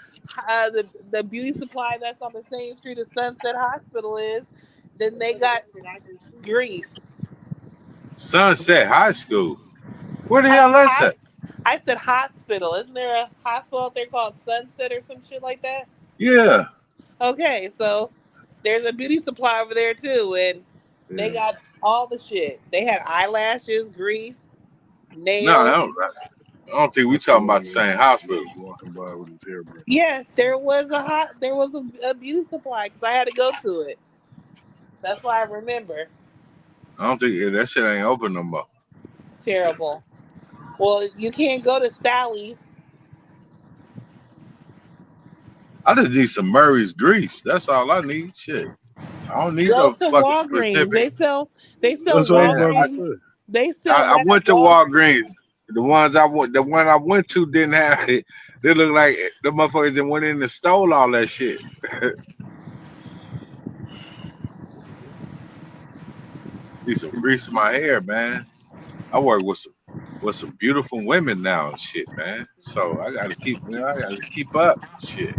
E: beauty supply that's on the same street as Sunset Hospital is, then they got grease.
B: Sunset High School. Where the hell that's
E: Hos-
B: at?
E: I said hospital. Isn't there a hospital out there called Sunset or some shit like that?
B: Yeah.
E: Okay, so there's a beauty supply over there too, and they
F: Yeah.
E: got all the shit. They had eyelashes, grease,
B: No,
E: nails.
B: I don't think we
F: That's the
B: talking
F: one
B: about the
F: where
B: same
F: he
B: hospital.
F: was walking by with his hairbrush.
E: Yes, there was a beauty supply because I had to go to it. That's why I remember.
B: I don't think that shit ain't open no more.
E: Terrible. Well, you can't go to Sally's.
B: I just need some Murray's grease. That's all I need. Shit. I don't need
E: Go
B: no
E: to
B: fucking
E: Walgreens.
B: Pacific.
E: They sell
F: That's what I was
B: Man,
F: about to
E: Walgreens.
F: say.
E: They sell
B: I
E: that at
B: went to
E: Walgreens.
B: Walgreens. The one I went to didn't have it. They look like the motherfuckers that went in and stole all that shit. Need some grease in my hair, man. I work with some beautiful women now and shit, man. So I gotta keep, I gotta keep up. Shit.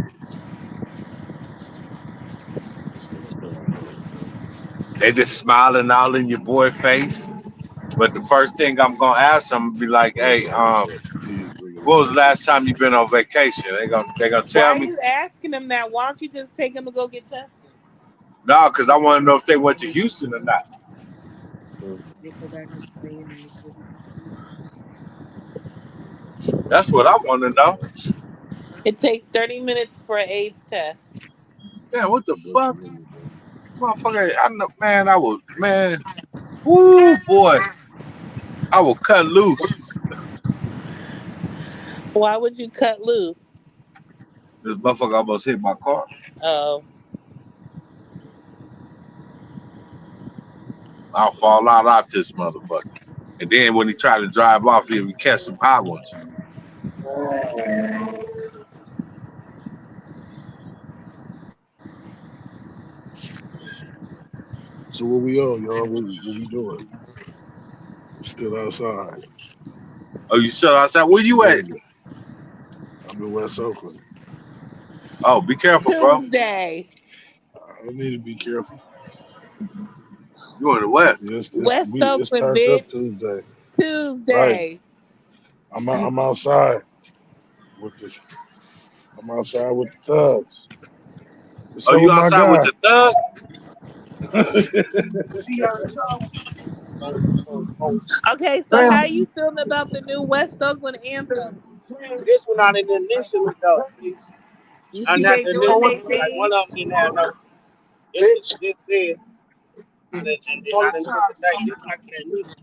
B: They just smiling all in your boy face. But the first thing I'm gonna ask them be like, hey, what was the last time you been on vacation? They gonna
E: Why
B: tell
E: are
B: me.
E: you asking them that? Why don't you just take them to go get tested?
B: No, because I want to know if they went to Houston or not. That's what I want to know.
E: It takes 30 minutes for an AIDS test.
B: Man, what the fuck, motherfucker? I know, man. I was, man. Woo, boy, I will cut loose.
E: Why would you cut loose?
B: This motherfucker almost hit my car.
E: Oh,
B: I'll fall out this motherfucker. And then when he tried to drive off, he would catch some hot ones.
F: So what we on, y'all? What we doing? We still outside.
B: Oh, you shut outside? Where you
F: Yeah,
B: at?
F: I'm in West Oakland.
B: Oh, be careful, bro.
E: Tuesday.
F: I need to be careful.
B: You in the west.
F: Yes,
E: West
F: it's
E: Oakland,
F: turned up
E: bitch.
F: Tuesday. Right.
E: Tuesday.
F: I'm outside with the I'm outside with the thugs. What's
B: Oh,
F: up
B: you
F: with my
B: outside with
F: guy?
B: your thug?
E: Okay, so how you feeling about the new West Oakland anthem?
G: This one not in the initially though.
E: You
G: And
E: see
G: not
E: they
G: the
E: doing
G: new one.
E: their
G: Like one
E: thing?
G: of them didn't have no. It's this is. And I sent it today. This I can't listen.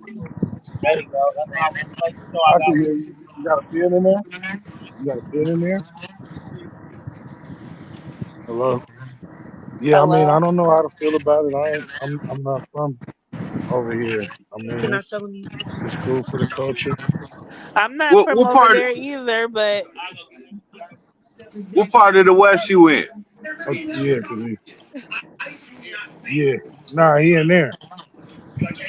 G: There you go. That's all I want to make sure I
F: I
G: got
F: can
G: one.
F: hear you. You got a pen in there? You got a pen in there? Hello? Yeah, I mean, I
E: Hello?
F: don't know how to feel about it. I'm not from over here. I mean, it's cool for the culture.
E: I'm not
B: What
E: from
B: what
E: over
B: part?
E: there either, but
B: What part of the west you in?
F: Oh, yeah, yeah. Nah, he in there.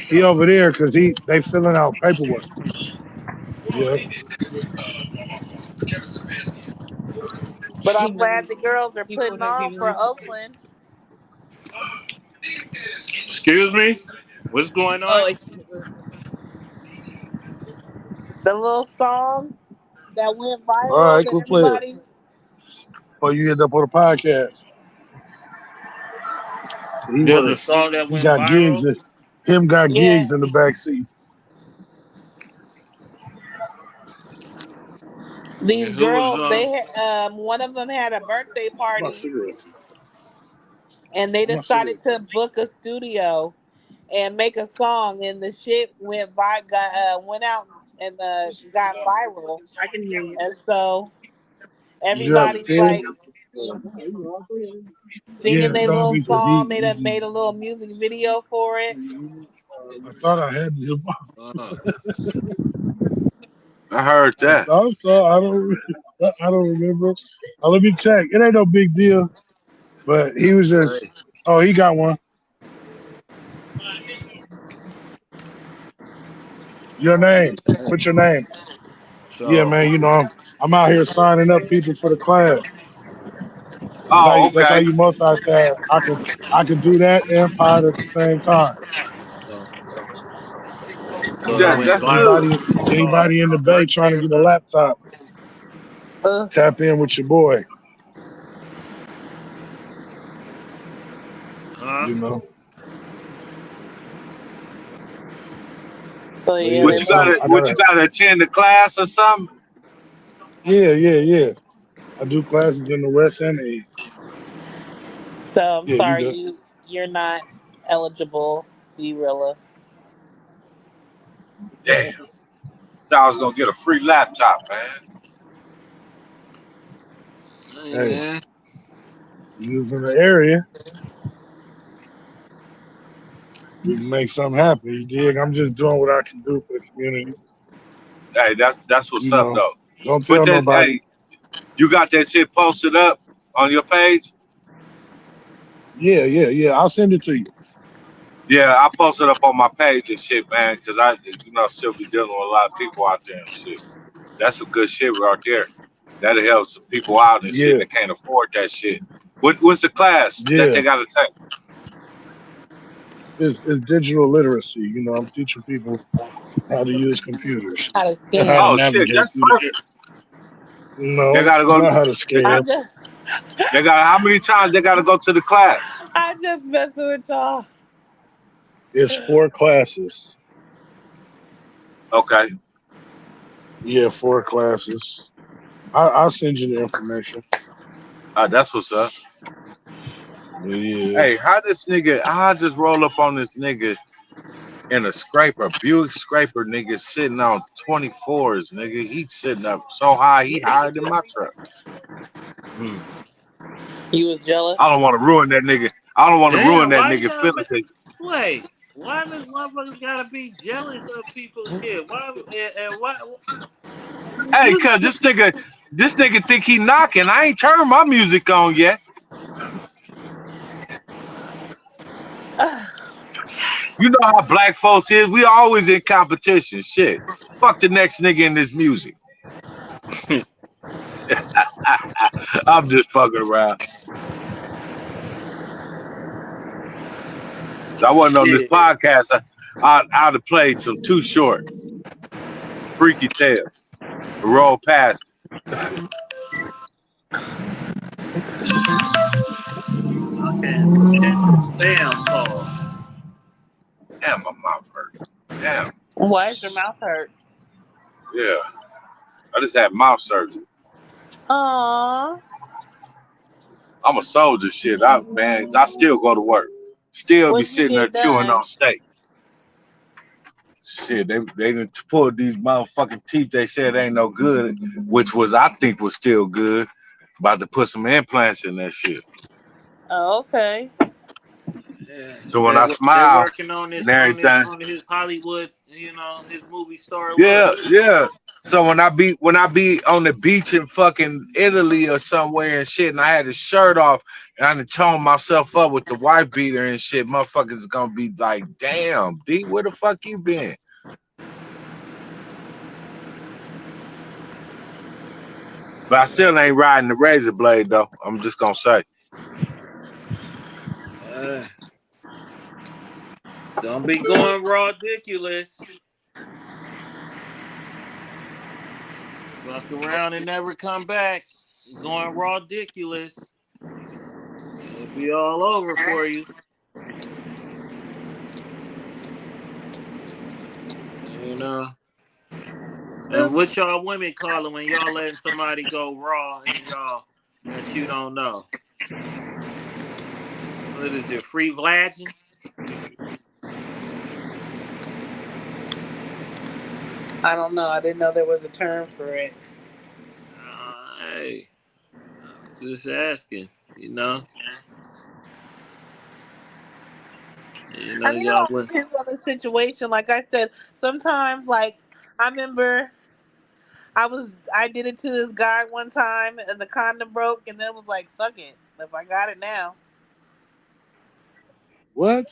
F: He over there because they filling out paperwork. Yeah.
E: I'm glad the girls are putting on for Oakland.
A: Excuse me? What's going on?
E: The little song that went
F: All
E: viral
F: right,
E: that
F: go play it.
E: everybody.
F: Before you end up on the podcast. So
A: There's a song that
F: he
A: went
F: got gigs
A: viral.
F: and him got
E: Yeah,
F: gigs in the back seat.
E: these
A: And who was
E: girls, they one of them had a birthday
F: My
E: party,
F: cigarettes.
E: and they
F: My
E: decided to
F: cigarettes.
E: book a studio and make a song, and the shit went out and got viral, and so
F: You have a
E: everybody's
F: pen?
E: like
F: Yeah,
E: singing their
F: no,
E: little
F: because
E: song. They done made a little music video for it.
F: I thought I had the
A: uh,
B: I heard
F: I
B: that.
F: thought so. I don't remember. Let me check. It ain't no big deal. But he was
A: right.
F: just oh, he got one. Your name. What's your name? Yeah,
A: So
F: man, I'm out here signing up people for the class.
B: Oh,
F: That's how
B: okay.
F: you multitask. I can do that and pod at the same time.
A: so so it
B: Yeah,
F: So
A: went
B: that's good.
A: viral.
F: anybody in the bay trying to
A: Birthday or
F: get a
A: something.
F: laptop,
E: Uh,
F: tap in with your boy.
A: Huh?
F: You know.
E: so
F: But
E: yeah,
F: yeah,
E: they went.
B: What you gotta attend the class or something?
F: yeah. I do classes in the West and the East.
E: So I'm
F: Yeah, you
E: sorry
F: good.
E: you're not eligible, D-Rilla.
B: Damn. Thought I was gonna get a free laptop, man.
A: Hey,
F: Hey,
A: man.
F: you was in the area, we can make something happen. You dig? I'm just doing what I can do for the community.
B: Hey, that's what's
F: You
B: up
F: know,
B: though.
F: don't
B: But
F: tell
B: that,
F: nobody.
B: hey, you got that shit posted up on your page?
F: Yeah. I'll send it to you.
B: Yeah, I posted up on my page and shit, man, because still be dealing with a lot of people out there and shit. That's some good shit right there. That'll help some people out and shit
F: Yeah,
B: that can't afford that shit. What's the class that
F: yeah.
B: they gotta take?
F: It's digital literacy. You know, I'm teaching people how to use computers
E: How to
F: and how to
E: scam.
B: Oh shit,
F: navigate
B: that's
F: through the
B: perfect. They
F: No,
B: gotta go.
F: not how to
B: They
E: I
B: got.
F: scam.
E: just
B: They got how many times they gotta go to the class?
E: I just messing with y'all.
F: It's 4 classes.
B: Okay.
F: Yeah, 4 classes. I'll send you the information.
B: That's what's up.
F: Yeah.
B: Hey, how I just roll up on this nigga in a scraper, Buick scraper nigga sitting on 24s, nigga. He's sitting up so high, he higher than my truck.
A: Hmm.
E: You was
B: I
E: jealous?
B: don't want to ruin that nigga. I don't want to ruin
A: Damn,
B: that
A: why you
B: nigga
A: gotta
B: feeling.
A: make, wait? Why does motherfuckers gotta be jealous of people's shit? Why and why
B: Hey,
A: you
B: cuz this nigga think he knocking. I ain't turned my music on yet. You know how black folks is. We always in competition. Shit. Fuck the next nigga in this music. I'm just fucking around. I wasn't on this
A: shit?
B: podcast. I'd have played some Too Short, Freaky Tale, roll past.
A: Okay, potential spam calls.
B: Damn, my mouth hurt. Damn.
E: Why is your mouth hurt?
B: Yeah. I just had mouth surgery.
E: Aww.
B: I'm a soldier, shit. I still go to work. Still be
E: What'd you
B: sitting there
E: get
B: chewing on
E: done?
B: steak. Shit, they done pulled these motherfucking teeth. They said ain't no good, which was I think was still good. About to put some implants in that shit.
E: Oh, okay.
A: Yeah,
B: So when
A: they
B: I
A: they're
B: smile
A: working on
B: and
A: this
B: everything,
A: on his Hollywood, his movie star look.
B: yeah. So when I be on the beach in fucking Italy or somewhere and shit, and I had the shirt off and I done toned myself up with the wife beater and shit, motherfuckers is gonna be like, damn, D, where the fuck you been? But I still ain't riding the razor blade though. I'm just gonna say.
A: Uh, don't be going raw ridiculous. Fuck around and never come back. Going raw ridiculous. It'll be all over for you. You know. And what y'all women call it when y'all letting somebody go raw and y'all that you don't know? What is it? Free vladging?
E: I don't know. I didn't know there was a term for it.
A: Hey, just asking. You know.
E: I mean, it
A: Y'all
E: all
A: would.
E: depends on the situation. Like I said, sometimes, like, I remember I did it to this guy one time and the condom broke and then was like, fuck it. If I got it now.
F: What?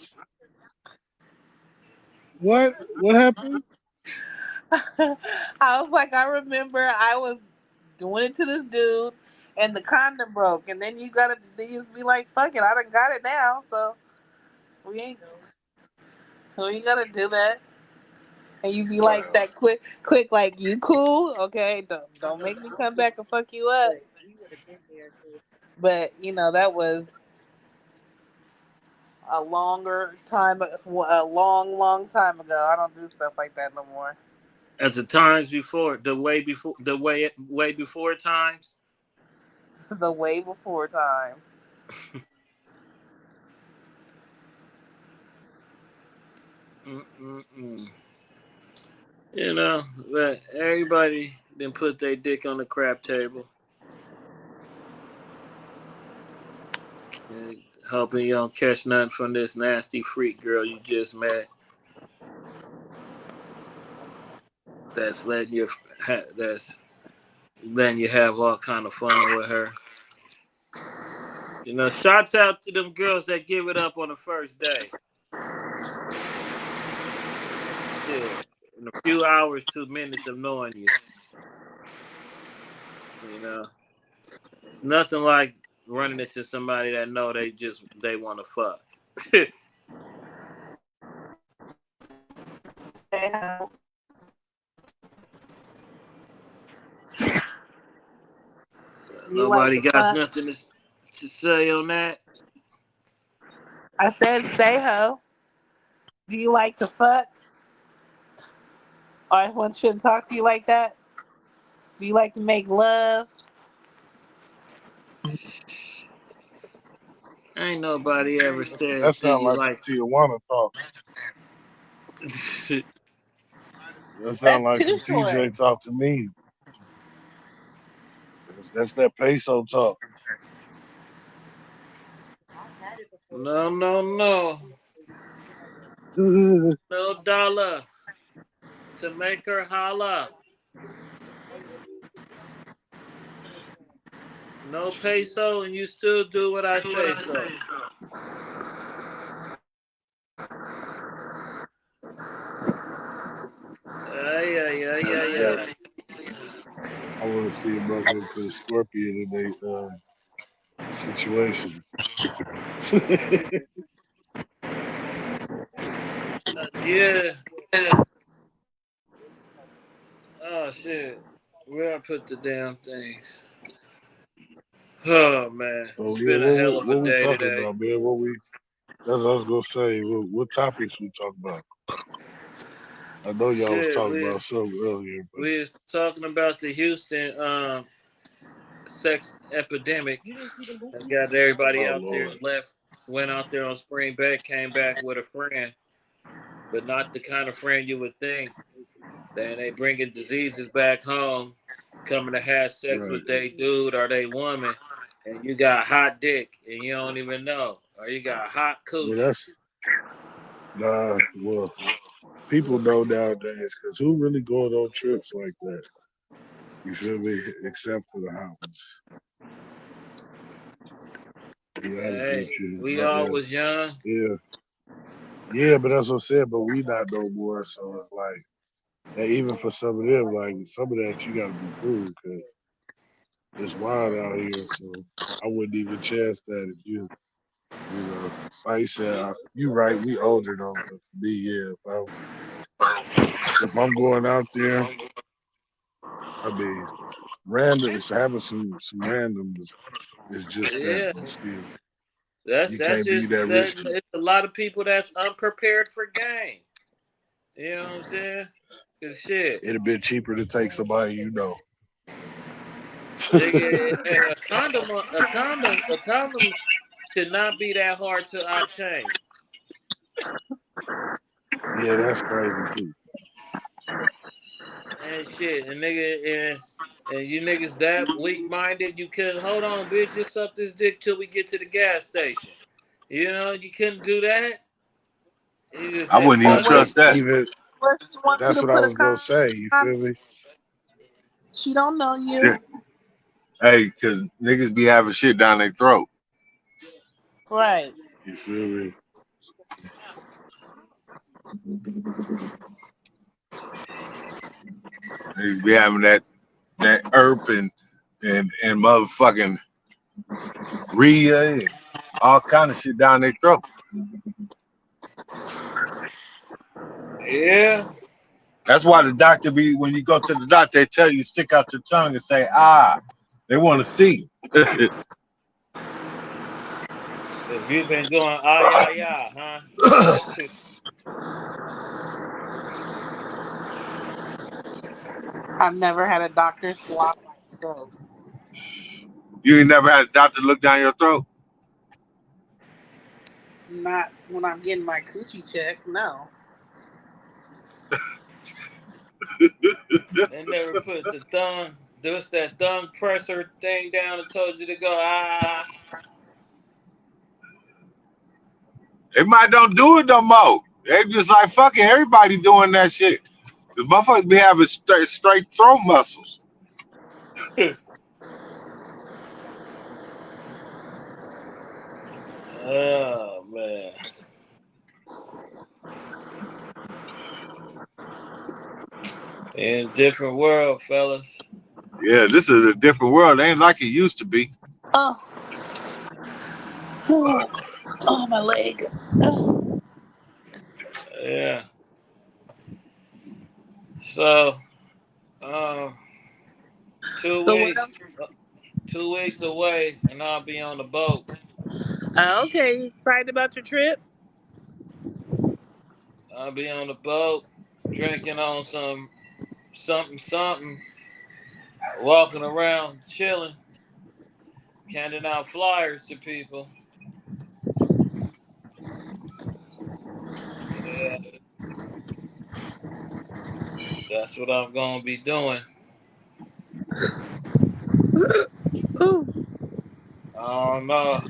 F: What happened?
E: I was like, I remember I was doing it to this dude and the condom broke. And then you just be like, fuck it. I done got it now. So we ain't, we ain't gotta do that. And you be like
F: Wow.
E: that quick, like, you cool? Okay, don't make me come back and fuck you up. But that was a long time ago. I don't do stuff like that no more.
A: At the times before, way before times.
E: The way before times.
A: Mm-mm-mm. You know, but everybody then put their dick on the crap table. And hoping you don't catch nothing from this nasty freak girl you just met. That's that's letting you have all kind of fun with her. You know, shouts out to them girls that give it up on the first day. Yeah, in a few hours, 2 minutes of knowing you. You know, it's nothing like running into somebody that know they want to fuck. So
E: You like
A: nobody
E: to
A: got
E: fuck?
A: nothing to say on that.
E: I said, say ho. Do you like to fuck? Or if one shouldn't talk to you like that? Do you like to make love?
A: Ain't nobody ever
F: That
A: said, "Do
F: sound
A: you
F: like some
A: like?"
F: Tijuana talk. That sound
E: That's
F: like some
E: Tushore.
F: TJ talk to me. That's that peso talk.
A: No, no, no, no dollar to make her holla. No peso, and you still do what I say so. Ay, ay, ay,
F: That's
A: ay,
F: that.
A: ay.
F: I want to see a motherfucker put a scorpion in their situation.
A: Yeah. Oh shit. Where I put the damn things? Oh man,
F: So
A: it's
F: yeah,
A: been a hell of a
F: what we
A: day
F: talking
A: today.
F: about, man? That's what I was gonna say. What topics we talking about? I know y'all was
A: Shit,
F: talking
A: we
F: about something earlier, but
A: we was talking about the Houston sex epidemic. That got everybody
F: oh
A: out there
F: Lord,
A: left, went out there on spring break, came back with a friend, but not the kind of friend you would think. Then they bringing diseases back home, coming to have sex
F: right?
A: with they dude or they woman, and you got hot dick and you don't even know, or you got hot
F: Well,
A: coochie.
F: that's nah. Well, people know nowadays because who really going on trips like that? You feel me? Except for the hot ones. To be honest with
A: Hey,
F: you,
A: we
F: but
A: all was young.
F: yeah, yeah. But that's what I'm saying. But we not no more. So it's like, and even for some of them, like some of that, you got to be cool because it's wild out here. So I wouldn't even chance that if you know, like you said, you right. We older though, but for me, yeah. If I'm going out there, I mean, random. It's having some randoms. It's just that,
A: Yeah,
F: but still, you
A: that's
F: can't be
A: just
F: that
A: that.
F: risky.
A: It's a lot of people that's unprepared for game. You know what I'm saying? Cause shit,
F: It'd have been cheaper to take somebody you know.
A: nigga, a condom should not be that hard to obtain.
F: Yeah, that's crazy too.
A: And shit, and you niggas that weak minded, you couldn't hold on, bitch, just suck this dick till we get to the gas station. You know, you couldn't do that. You just
B: I
A: had
B: wouldn't even
E: But
A: fuck
E: what
A: it.
E: if
B: trust that.
F: Even
E: what if she wants you
F: that's
E: to
F: what I
E: put a
F: was gonna
E: condom
F: say. You
E: on?
F: feel me?
E: She don't know you.
B: Shit. Hey, cause niggas be having shit down their throat.
E: Right.
F: You feel me?
B: Niggas be having that herp and motherfucking Rhea and all kind of shit down their throat.
A: Yeah.
B: That's why the doctor be when you go to the doctor, they tell you stick out your tongue and say ah. They want to see.
A: If you've been going ah yeah yeah, huh?
E: I've never had a doctor swab my throat.
B: You ain't never had a doctor look down your throat.
E: Not when I'm getting my coochie check. No.
A: They never put the thumb, just that thumb presser thing down and told you to go. Ah,
B: They might don't do it no more. They just like fucking everybody doing that shit. The motherfuckers be having straight throat muscles.
A: oh man, in a different world, fellas.
B: Yeah, this is a different world. It ain't like it used to be.
E: Oh, oh, oh, my leg. Oh.
A: Yeah. So, um, two
E: So what else?
A: weeks, 2 weeks away, and I'll be on the boat.
E: Okay, you excited about your trip?
A: I'll be on the boat, drinking on some something something, walking around, chilling, handing out flyers to people. Yeah, that's what I'm gonna be doing.
E: Ooh.
A: I don't know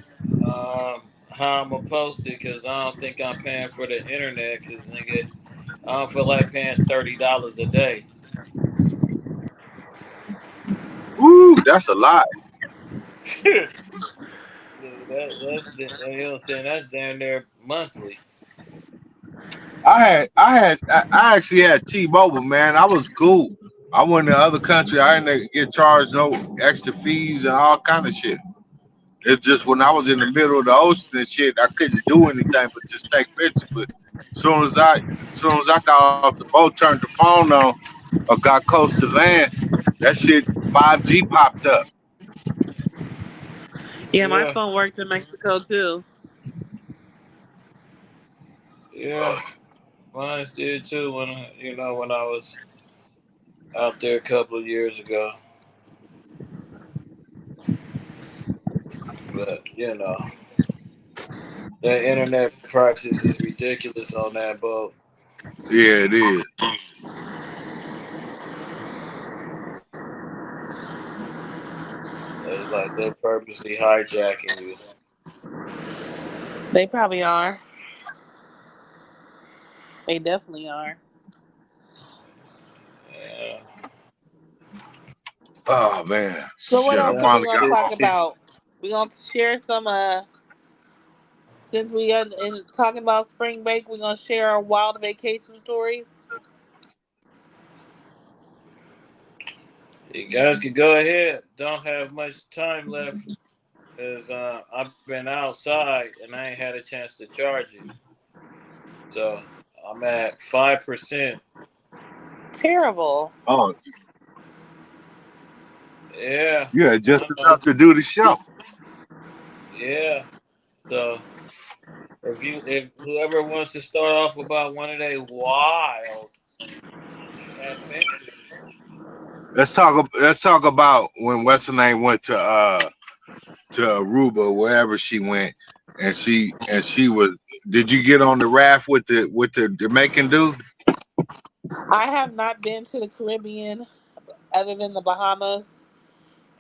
A: how I'm gonna post it because I don't think I'm paying for the internet. Because nigga, I don't feel like paying $30 a day.
B: Woo, that's a lot.
A: Yeah, you know what I'm saying. That's down there monthly.
B: I actually had T-Mobile, man. I was cool. I went to other country. I didn't get charged no extra fees and all kind of shit. It's just when I was in the middle of the ocean and shit, I couldn't do anything but just take pictures. But as soon as I got off the boat, turned the phone on, or got close to land, that shit 5G popped up.
E: Yeah, my
A: Yeah,
E: phone worked in Mexico too.
A: yeah. Mine did too when I was out there a couple of years ago. But the internet prices is ridiculous on that boat.
B: Yeah, it is.
A: It's like they're purposely hijacking you.
E: They probably are. They definitely are.
A: Yeah.
B: Oh man,
E: So what
B: shit! I
E: else are
A: Yeah.
E: we
B: finally
E: gonna
B: got.
E: talk about? We gonna share some. Since we are talking about spring break, we're gonna share our wild vacation stories.
A: You guys can go ahead. Don't have much time left because I've been outside and I ain't had a chance to charge it. So I'm at 5%.
E: Terrible.
B: Oh,
A: Yeah.
B: yeah,
A: I
B: just
A: know.
B: enough to do the show.
A: Yeah. So if whoever wants to start off about one of their wild adventures,
B: Let's talk about when Western name went to Aruba, wherever she went, and she was. Did you get on the raft with the Jamaican dude?
E: I have not been to the Caribbean other than the Bahamas,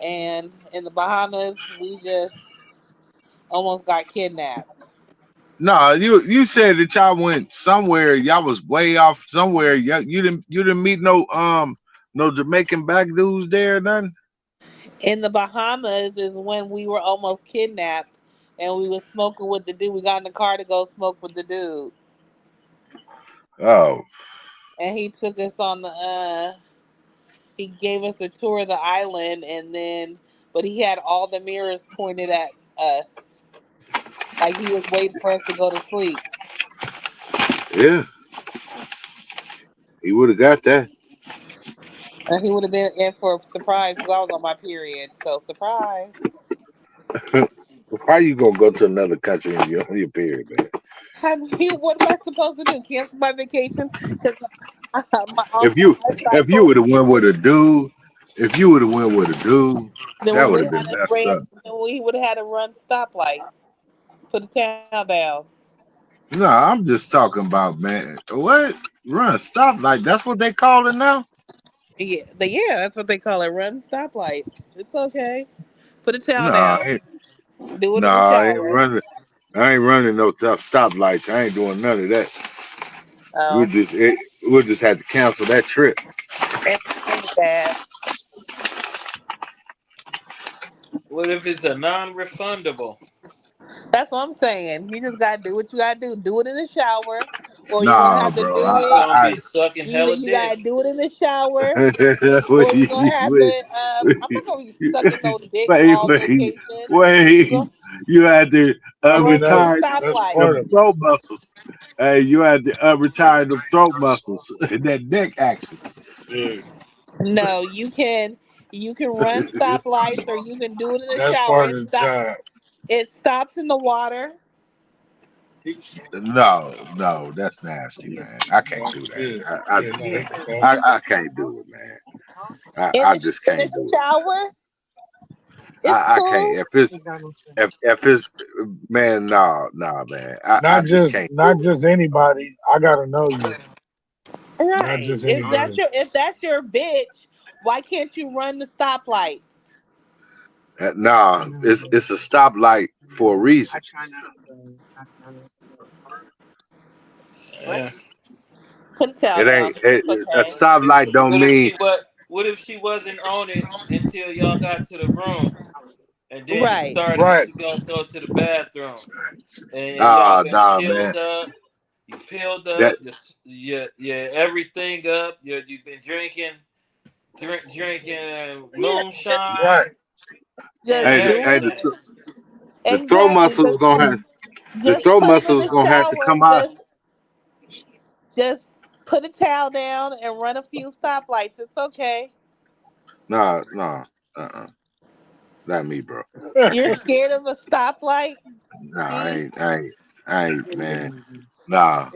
E: and in the Bahamas, we just almost got kidnapped.
B: No, you said that y'all went somewhere. Y'all was way off somewhere. You didn't meet no Jamaican black dudes there, nothing.
E: In the Bahamas is when we were almost kidnapped, and we was smoking with the dude. We got in the car to go smoke with the dude,
B: Oh,
E: and he took us on the. He gave us a tour of the island, and then, but he had all the mirrors pointed at us, like he was waiting for us to go to sleep.
B: yeah, he would have got that.
E: And he would have been in for a surprise because I was on my period. So surprise.
B: Why you gonna go to another country and you're on your period, man?
E: I mean, what am I supposed to do? Cancel my vacation because my
B: If
E: uncle
B: you
E: my
B: if you
E: cycle.
B: would have went with a dude, if you would have went with a dude,
E: Then
B: that
E: we
B: would
E: would
B: have
E: have
B: been
E: had to
B: messed
E: ran.
B: up.
E: Then we would have had to run stoplights, put the town down.
B: No, I'm just talking about, man. What? Run, stop. Like, that's what they call it now?
E: Yeah, that's what they call it. Run stoplights. It's okay. Put a towel
B: No,
E: down. Do it
B: no,
E: in the
B: I ain't
E: shower.
B: running. I ain't running no tough stoplights. I ain't doing none of that. We
E: Oh,
B: just we'll just have to cancel that trip.
E: in the bath.
A: What if it's a non-refundable?
E: That's what I'm saying. You just gotta do what you gotta do. Do it in the shower, or you're gonna
B: Nah,
E: have to
B: bro.
E: do
A: You
E: it.
A: gonna be sucking
E: Either
A: hella
E: you gotta
A: dick.
E: do it in the shower,
B: What
E: or you're gonna have to. I'm not gonna be sucking no dick
B: wait,
E: all
B: wait,
E: vacation. You
B: wait.
E: gonna
B: You had to
F: I mean,
E: run two
F: that's
E: stoplights.
F: part
B: the
F: of it.
B: throat muscles. Hey, you had to retire the throat muscles. That neck action.
F: Yeah,
E: No, you can run stoplights, or you can do it in the
F: that's
E: shower.
F: part
E: It
F: of the
E: stop.
F: job.
E: It stops in the water.
B: No, no, that's nasty, man. I can't do that.
F: Yeah,
B: I
F: yeah,
B: just
F: no,
B: can't.
F: that's tough.
B: I can't do it, man.
E: In
B: I
E: the
B: just
E: in
B: can't
E: the
B: do it.
E: shower, it's
B: I can't.
E: cool.
B: If it's man, no, no, man. I
F: Not
B: just
F: just
B: can't
F: not
B: do it.
F: just anybody. I gotta know you. Not
E: Right.
F: just anybody.
E: If that's your bitch, why can't you run the stoplights?
B: Nah, it's a stoplight for a reason.
A: Yeah.
E: Put a towel
B: It
E: down.
B: ain't
E: It's
B: a
E: okay.
B: stoplight don't
A: What if
B: mean.
A: she What if she wasn't on it until y'all got to the room, and then it
E: Right.
A: started
F: Right.
A: to go to the bathroom, and y'all
B: Ah,
A: been
B: nah, man.
A: peeled up. You peeled
B: That
A: up. Yeah, everything up. You've been drinking
E: Yeah.
A: moonshine
F: Right.
A: and
E: Just
B: hey,
E: do
B: hey,
A: everything.
B: the throat
E: exactly.
B: muscles gonna have the
E: Just
B: throat
E: put it in
B: muscles
E: the
B: gonna have to
E: shower.
B: come out.
E: Just put a towel down and run a few stoplights. It's okay.
B: Nah, nah, uh, not me, bro.
E: You're scared of a stoplight,
B: Nah,
E: D?
B: I ain't, man. Nah,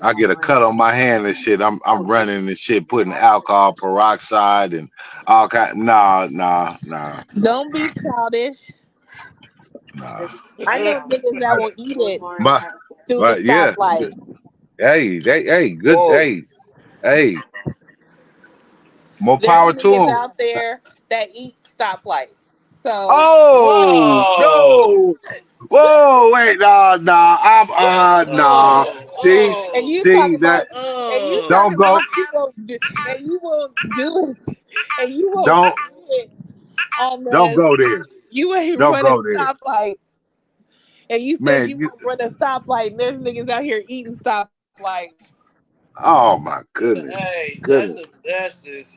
B: I get a cut on my hand and shit. I'm running and shit, putting alcohol peroxide and all kind.
E: Don't be childish.
B: Nah.
E: I know niggas that will eat it
B: But
E: through the
B: but yeah,
E: stoplight.
B: hey, good,
F: Whoa.
B: hey, more
E: There's
B: power to
E: niggas
B: them.
E: out there that eat stoplights. So,
B: Oh
A: Whoa!
B: no! Whoa, wait, I'm nah.
A: Oh!
E: and
A: Oh!
E: you talk
B: See that?
E: about, and you talk
A: Oh!
B: Don't go,
E: about you won't do, and you won't do it, and you won't
B: don't
E: do it on
B: don't
E: the,
B: go there.
E: you ain't
B: Don't
E: running
B: go there,
E: stoplight, and you said
B: man.
E: you won't run a stoplight, and there's niggas out here eating stoplights.
B: Oh my goodness,
A: Hey,
B: goodness.
A: that's just.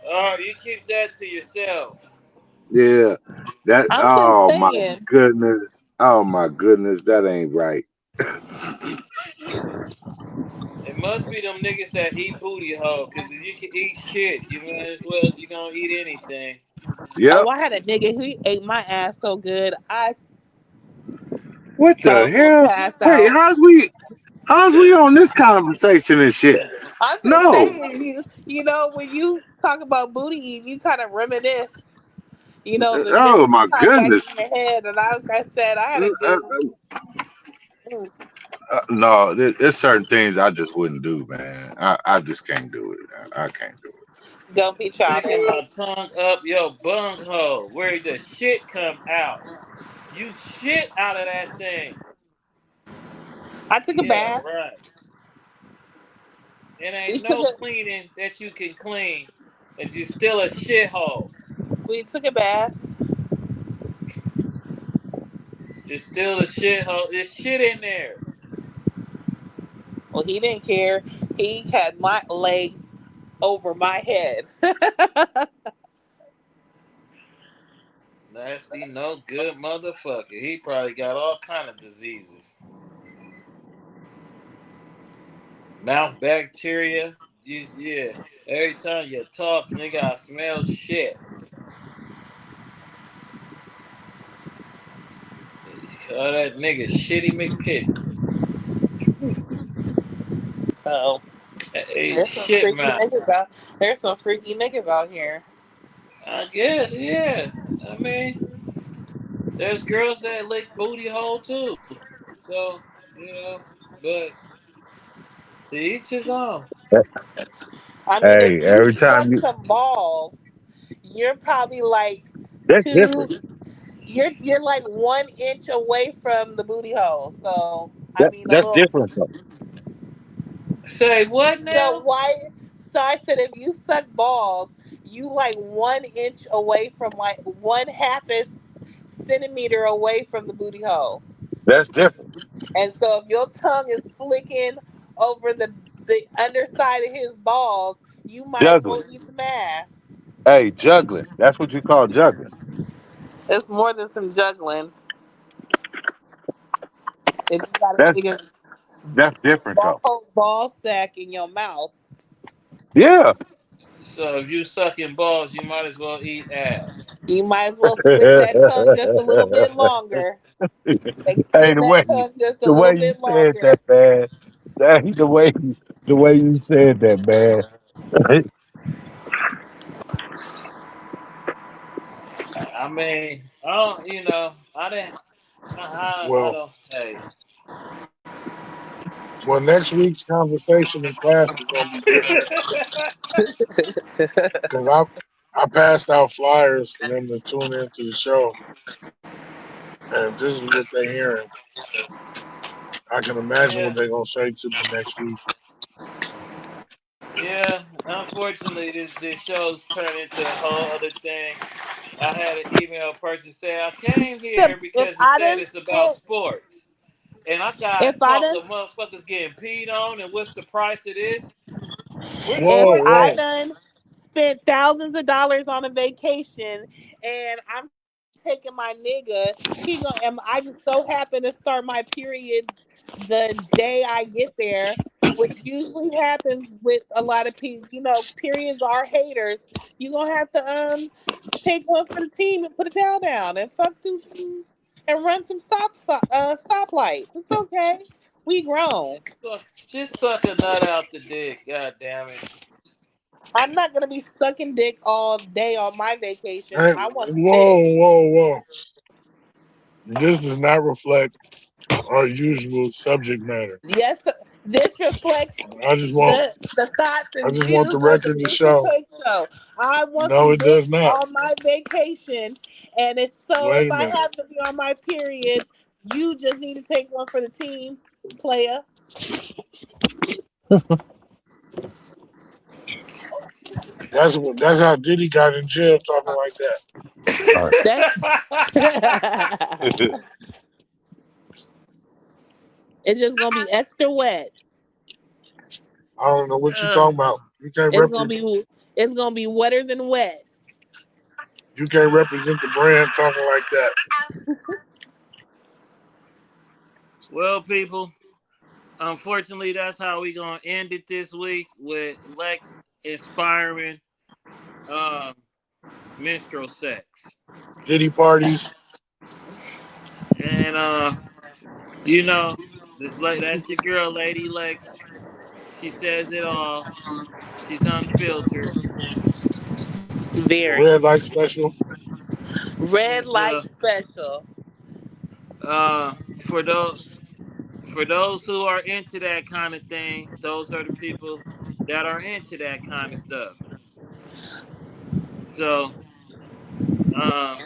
A: Oh, you keep that to yourself.
B: Yeah, that.
E: I'm just
B: Oh my
E: saying.
B: goodness. Oh my goodness, that ain't right.
A: It must be them niggas that eat booty hole. Cause if you can eat shit, you might as well. You gonna eat anything.
B: Yep.
E: Oh, I had a nigga who ate my ass so good, I
B: What
E: thought I
B: the
E: was gonna
B: hell?
E: pass
B: Wait,
E: out.
B: how's we on this conversation and shit?
E: I'm just
B: No.
E: saying, you know, when you talk about booty eating, you kind of reminisce. You know, the
B: Oh
E: memories
B: my
E: pop back
B: goodness.
E: in your head, and like I said, I had
B: Uh,
E: a
B: uh,
E: good. Mm,
B: no, there's certain things I just wouldn't do, man. I just can't do it. I can't do it.
E: don't be
A: Sticking
E: childish.
A: my tongue up your bunghole where the shit come out. You shit out of that thing.
E: I took a
A: Yeah,
E: bath.
A: right. It
E: We
A: ain't
E: took
A: no
E: a
A: cleaning that you can clean. And you still a shithole.
E: we took a bath.
A: It's still a shithole. There's shit in there.
E: Well, he didn't care. He had my legs over my head.
A: Nasty, no good motherfucker. He probably got all kind of diseases. Mouth bacteria. Yeah. Every time you talk, nigga, I smell shit. Call that nigga Shitty McPitty.
E: So
A: Hey,
E: there's some
A: shit
E: freaky
A: mouth.
E: niggas out. There's some freaky niggas out here.
A: I guess, yeah. I mean, there's girls that lick booty hole too. So You know, but to each his own.
E: I mean, if
B: Hey,
E: you
B: every time
E: suck
B: you
E: some balls, you're probably like
B: that's
E: two.
B: different.
E: You're like 1 inch away from the booty hole. So I
B: That
E: mean, a
B: that's
E: little.
B: different though.
A: Say what
E: So
A: now?
E: why? So I said, if you suck balls, you like 1 inch away from like 1/2 centimeter away from the booty hole.
B: That's different.
E: And so if your tongue is flicking over the underside of his balls, you might as well
B: Juggling.
E: eat some ass.
B: Hey, juggling. That's what you call juggling.
E: It's more than some juggling. If you got a
B: That's
E: nigga
B: that's different though.
E: whole ball sack in your mouth,
B: Yeah.
A: So if you sucking balls, you might as well eat ass.
E: you might as well flick that tongue just a little bit longer.
B: Hey,
E: Extend that tongue just a
B: the
E: little
B: way you
E: bit
B: said that,
E: longer.
B: man. The way you said that, man.
A: I mean, I don't. You know, I didn't. I
F: Well,
A: don't. Hey.
F: well, next week's conversation in class is gonna be different because I passed out flyers for them to tune into the show, and this is what they're hearing. I can imagine
A: Yeah.
F: what they're gonna say to me next week.
A: Yeah. Unfortunately, this show's turned into a whole other thing. I had an email person say I came here
E: If
A: because it
E: I
A: said
E: done
A: it's about
E: spent,
A: sports, and I
E: if
A: got
E: I
A: talk
E: done,
A: of motherfuckers getting peed on and what's the price of this? We're
E: if
F: Whoa,
A: sports
E: I
F: whoa!
A: people.
E: done spent thousands of dollars on a vacation, and I'm taking my nigga, he gonna. I just so happen to start my period the day I get there, which usually happens with a lot of people. You know, periods are haters. You gonna have to take one for the team and put a towel down and fuck through some and run some stoplights. It's okay. We grown.
A: Just suck a nut out the dick. God damn it.
E: I'm not gonna be sucking dick all day on my vacation.
F: Hey,
E: I want some dick.
F: whoa! This does not reflect our usual subject matter.
E: Yes, this reflects
F: I just want,
E: the thoughts
F: I
E: and
F: just want the
E: views of the
F: record to
E: Booster
F: show.
E: Take Show. I want
F: No,
E: some
F: it
E: dick
F: does not.
E: on my vacation, and it's so
F: Wait
E: if
F: a
E: I
F: minute.
E: happen to be on my period, you just need to take one for the team, player.
F: That's how Diddy got in jail talking like that.
B: All
E: That's
B: right.
E: it's just gonna be extra wet.
F: I don't know what you
A: Uh,
F: talking about.
E: It's gonna be wetter than wet.
F: You can't represent the brand talking like that.
A: well, people, unfortunately, that's how we gonna end it this week with Lex inspiring um, minstrel sex.
F: Diddy parties.
A: And you know, that's your girl, Lady Lex. She says it all. She's unfiltered.
F: The
E: Very
F: red light special.
E: red
A: She's
E: light special.
A: uh for those for those who are into that kind of thing, those are the people that are into that kind of stuff. So uh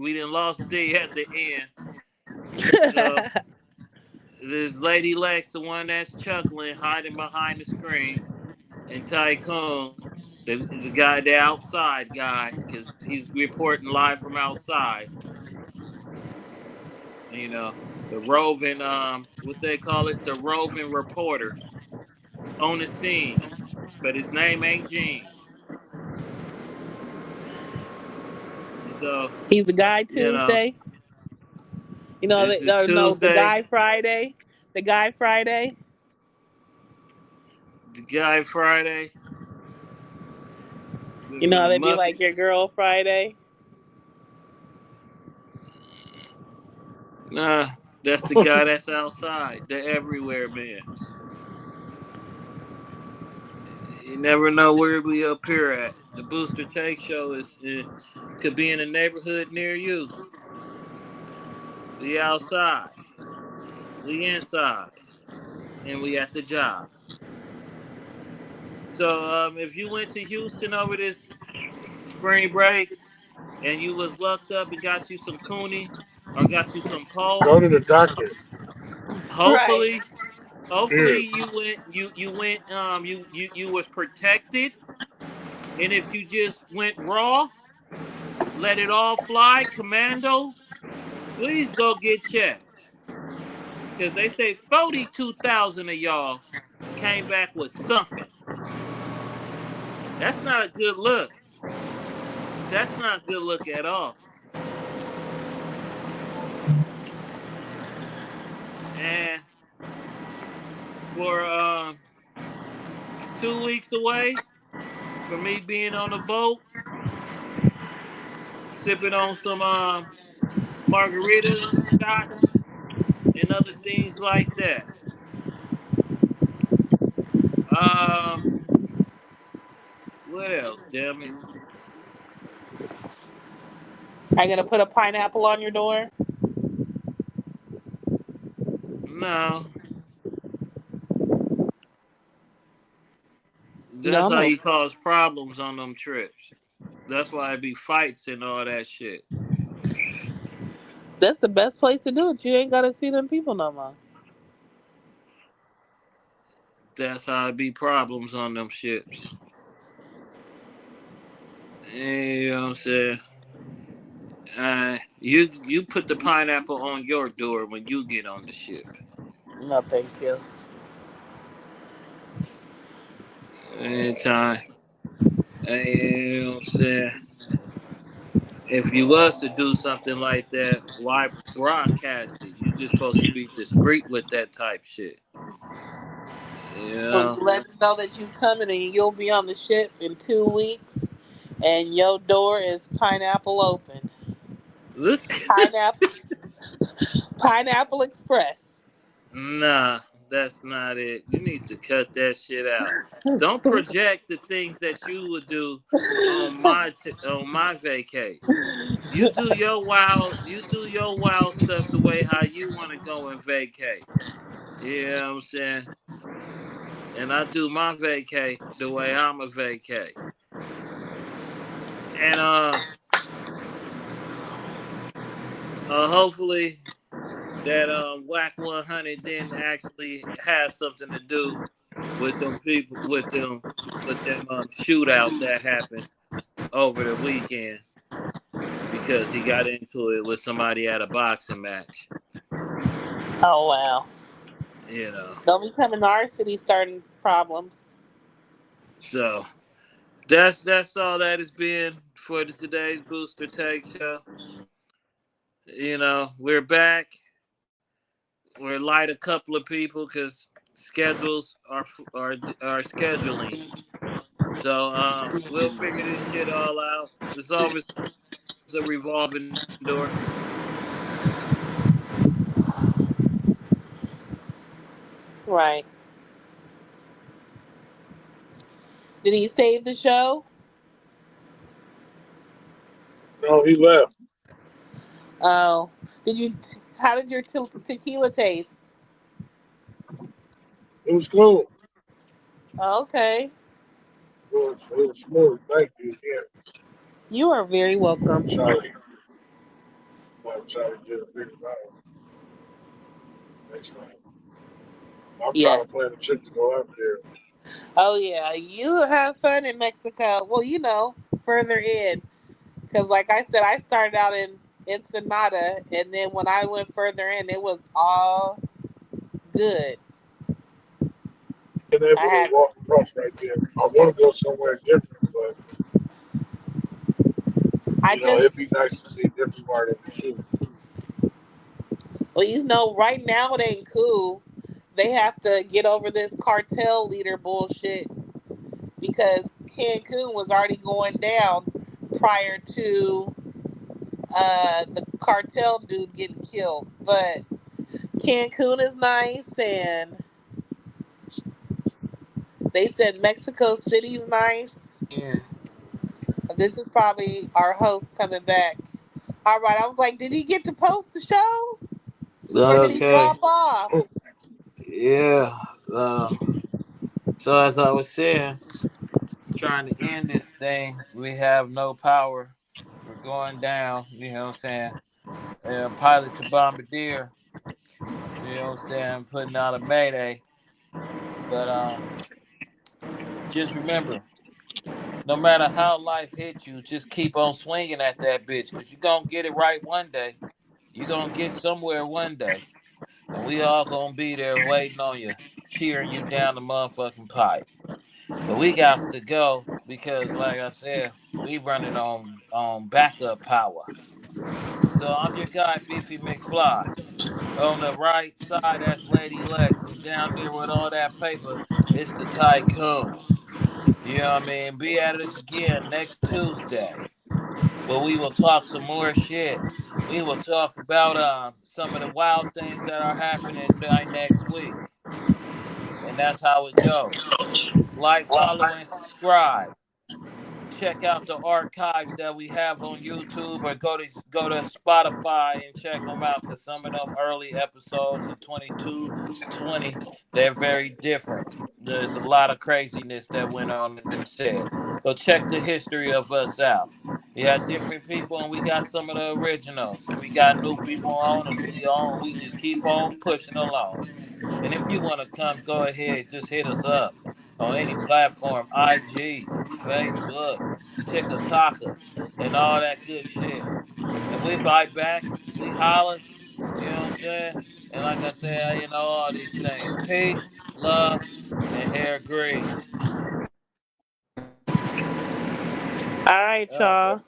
A: we didn't lost D at the end. So this Lady Lex, the one that's chuckling, hiding behind the screen, and TYKOON, the guy, the outside guy, because he's reporting live from outside. You know, the roving, what they call it, the roving reporter on the scene, but his name ain't Gene. So,
E: He's the guy
A: you know,
E: Tuesday. You know,
A: this is
E: no, the
A: Tuesday.
E: guy Friday. The guy Friday.
A: The guy Friday.
E: You
A: There's
E: know how
A: the
E: they be like your
A: Muppets.
E: girl Friday.
A: Nah, that's the guy that's outside, the everywhere man. You never know where we appear at. The Booster Take Show is could be in a neighborhood near you. We outside. We inside and we at the job. So if you went to Houston over this spring break and you was lucked up and got you some Cooney or got you some
F: Go
A: pole,
F: to the doctor.
E: Right.
A: hopefully, hopefully
F: Period.
A: you was protected. And if you just went raw, let it all fly, commando, please go get checked. Because they say 42,000 of y'all came back with something. That's not a good look. That's not a good look at all. And for 2 weeks away from me being on the boat, sipping on some margaritas, shots, and other things like that. Um, what else? Damn it!
E: Are you gonna put a pineapple on your door?
A: No, that's
E: No,
A: how
E: no.
A: you cause problems on them trips. That's why it be fights and all that shit.
E: That's the best place to do it. You ain't gotta see them people no more.
A: That's how it be problems on them ships. You know what I'm saying? You put the pineapple on your door when you get on the ship.
E: No, thank you.
A: Anytime. You know what I'm saying? If you was to do something like that, why broadcast it? You just supposed to be discreet with that type shit. You
E: So
A: know?
E: you let them know that you coming and you'll be on the ship in 2 weeks, and your door is pineapple open.
A: Look.
E: Pineapple, Pineapple Express.
A: Nah, that's not it. You need to cut that shit out. Don't project the things that you would do on my vacay. You do your wild stuff the way how you want to go and vacay. You know what I'm saying? And I do my vacay the way I'm a vacay. And hopefully that whack 100 didn't actually have something to do with them people with them shootout that happened over the weekend because he got into it with somebody at a boxing match.
E: Oh wow!
A: You know,
E: Don't be coming to our city starting problems.
A: so that's all that has been for today's Booster Take Show. You know, we're back. We're light a couple of people because schedules are scheduling. So we'll figure this shit all out. There's always a revolving door.
E: Right? Did he save the show?
F: No, he left.
E: Oh, did you? How did your tequila taste?
F: It was cool.
E: Oh, okay,
F: It was smooth. Thank you. Yeah.
E: you are very
F: I'm
E: welcome.
F: trying. I'm trying to get a bigger bottle next time. I'm trying to
E: Yes.
F: plan a trip to go up there.
E: Oh yeah, you have fun in Mexico. Well, further in, because like I said, I started out in Ensenada, and then when I went further in, it was all good.
F: Been able
E: I
F: to
E: had,
F: walk across right there. I want to go somewhere different, but
E: I just,
F: it'd be nice to see a different part of it too.
E: well, right now it ain't cool. They have to get over this cartel leader bullshit because Cancun was already going down prior to the cartel dude getting killed. But Cancun is nice, and they said Mexico City's nice.
A: Yeah.
E: This is probably our host coming back. All right, I was like, did he get to post the show? Or did he
A: Okay.
E: drop off?
A: Yeah. So as I was saying, trying to end this thing, we have no power. We're going down. You know what I'm saying? Pilot to bombardier. You know what I'm saying? Putting out a mayday. But just remember, no matter how life hits you, just keep on swinging at that bitch, because you're going to get it right one day. You're going to get somewhere one day. And we all going to be there waiting on you, cheering you down the motherfucking pipe. But we got to go because, like I said, we running on backup power. So I'm your guy, Beefy McFly. On the right side, that's Lady Lex. And down there with all that paper, it's the TYKOON. You know what I mean? Be at us again next Tuesday, where we will talk some more shit. We will talk about some of the wild things that are happening next week. And that's how it goes. Like, follow, and subscribe. Check out the archives that we have on YouTube, or go to Spotify and check them out, because some of them early episodes in 2220, they're very different. There's a lot of craziness that went on and been said. So check the history of us out. We got different people, and we got some of the originals, and we got new people on, and we just keep on pushing along. And if you want to come, go ahead, just hit us up on any platform, IG, Facebook, TikTok, and all that good shit. And we bite back, we holler, you know what I'm saying? And like I said, all these things. Peace, love, and hair grease.
E: All right,
A: Okay.
E: y'all.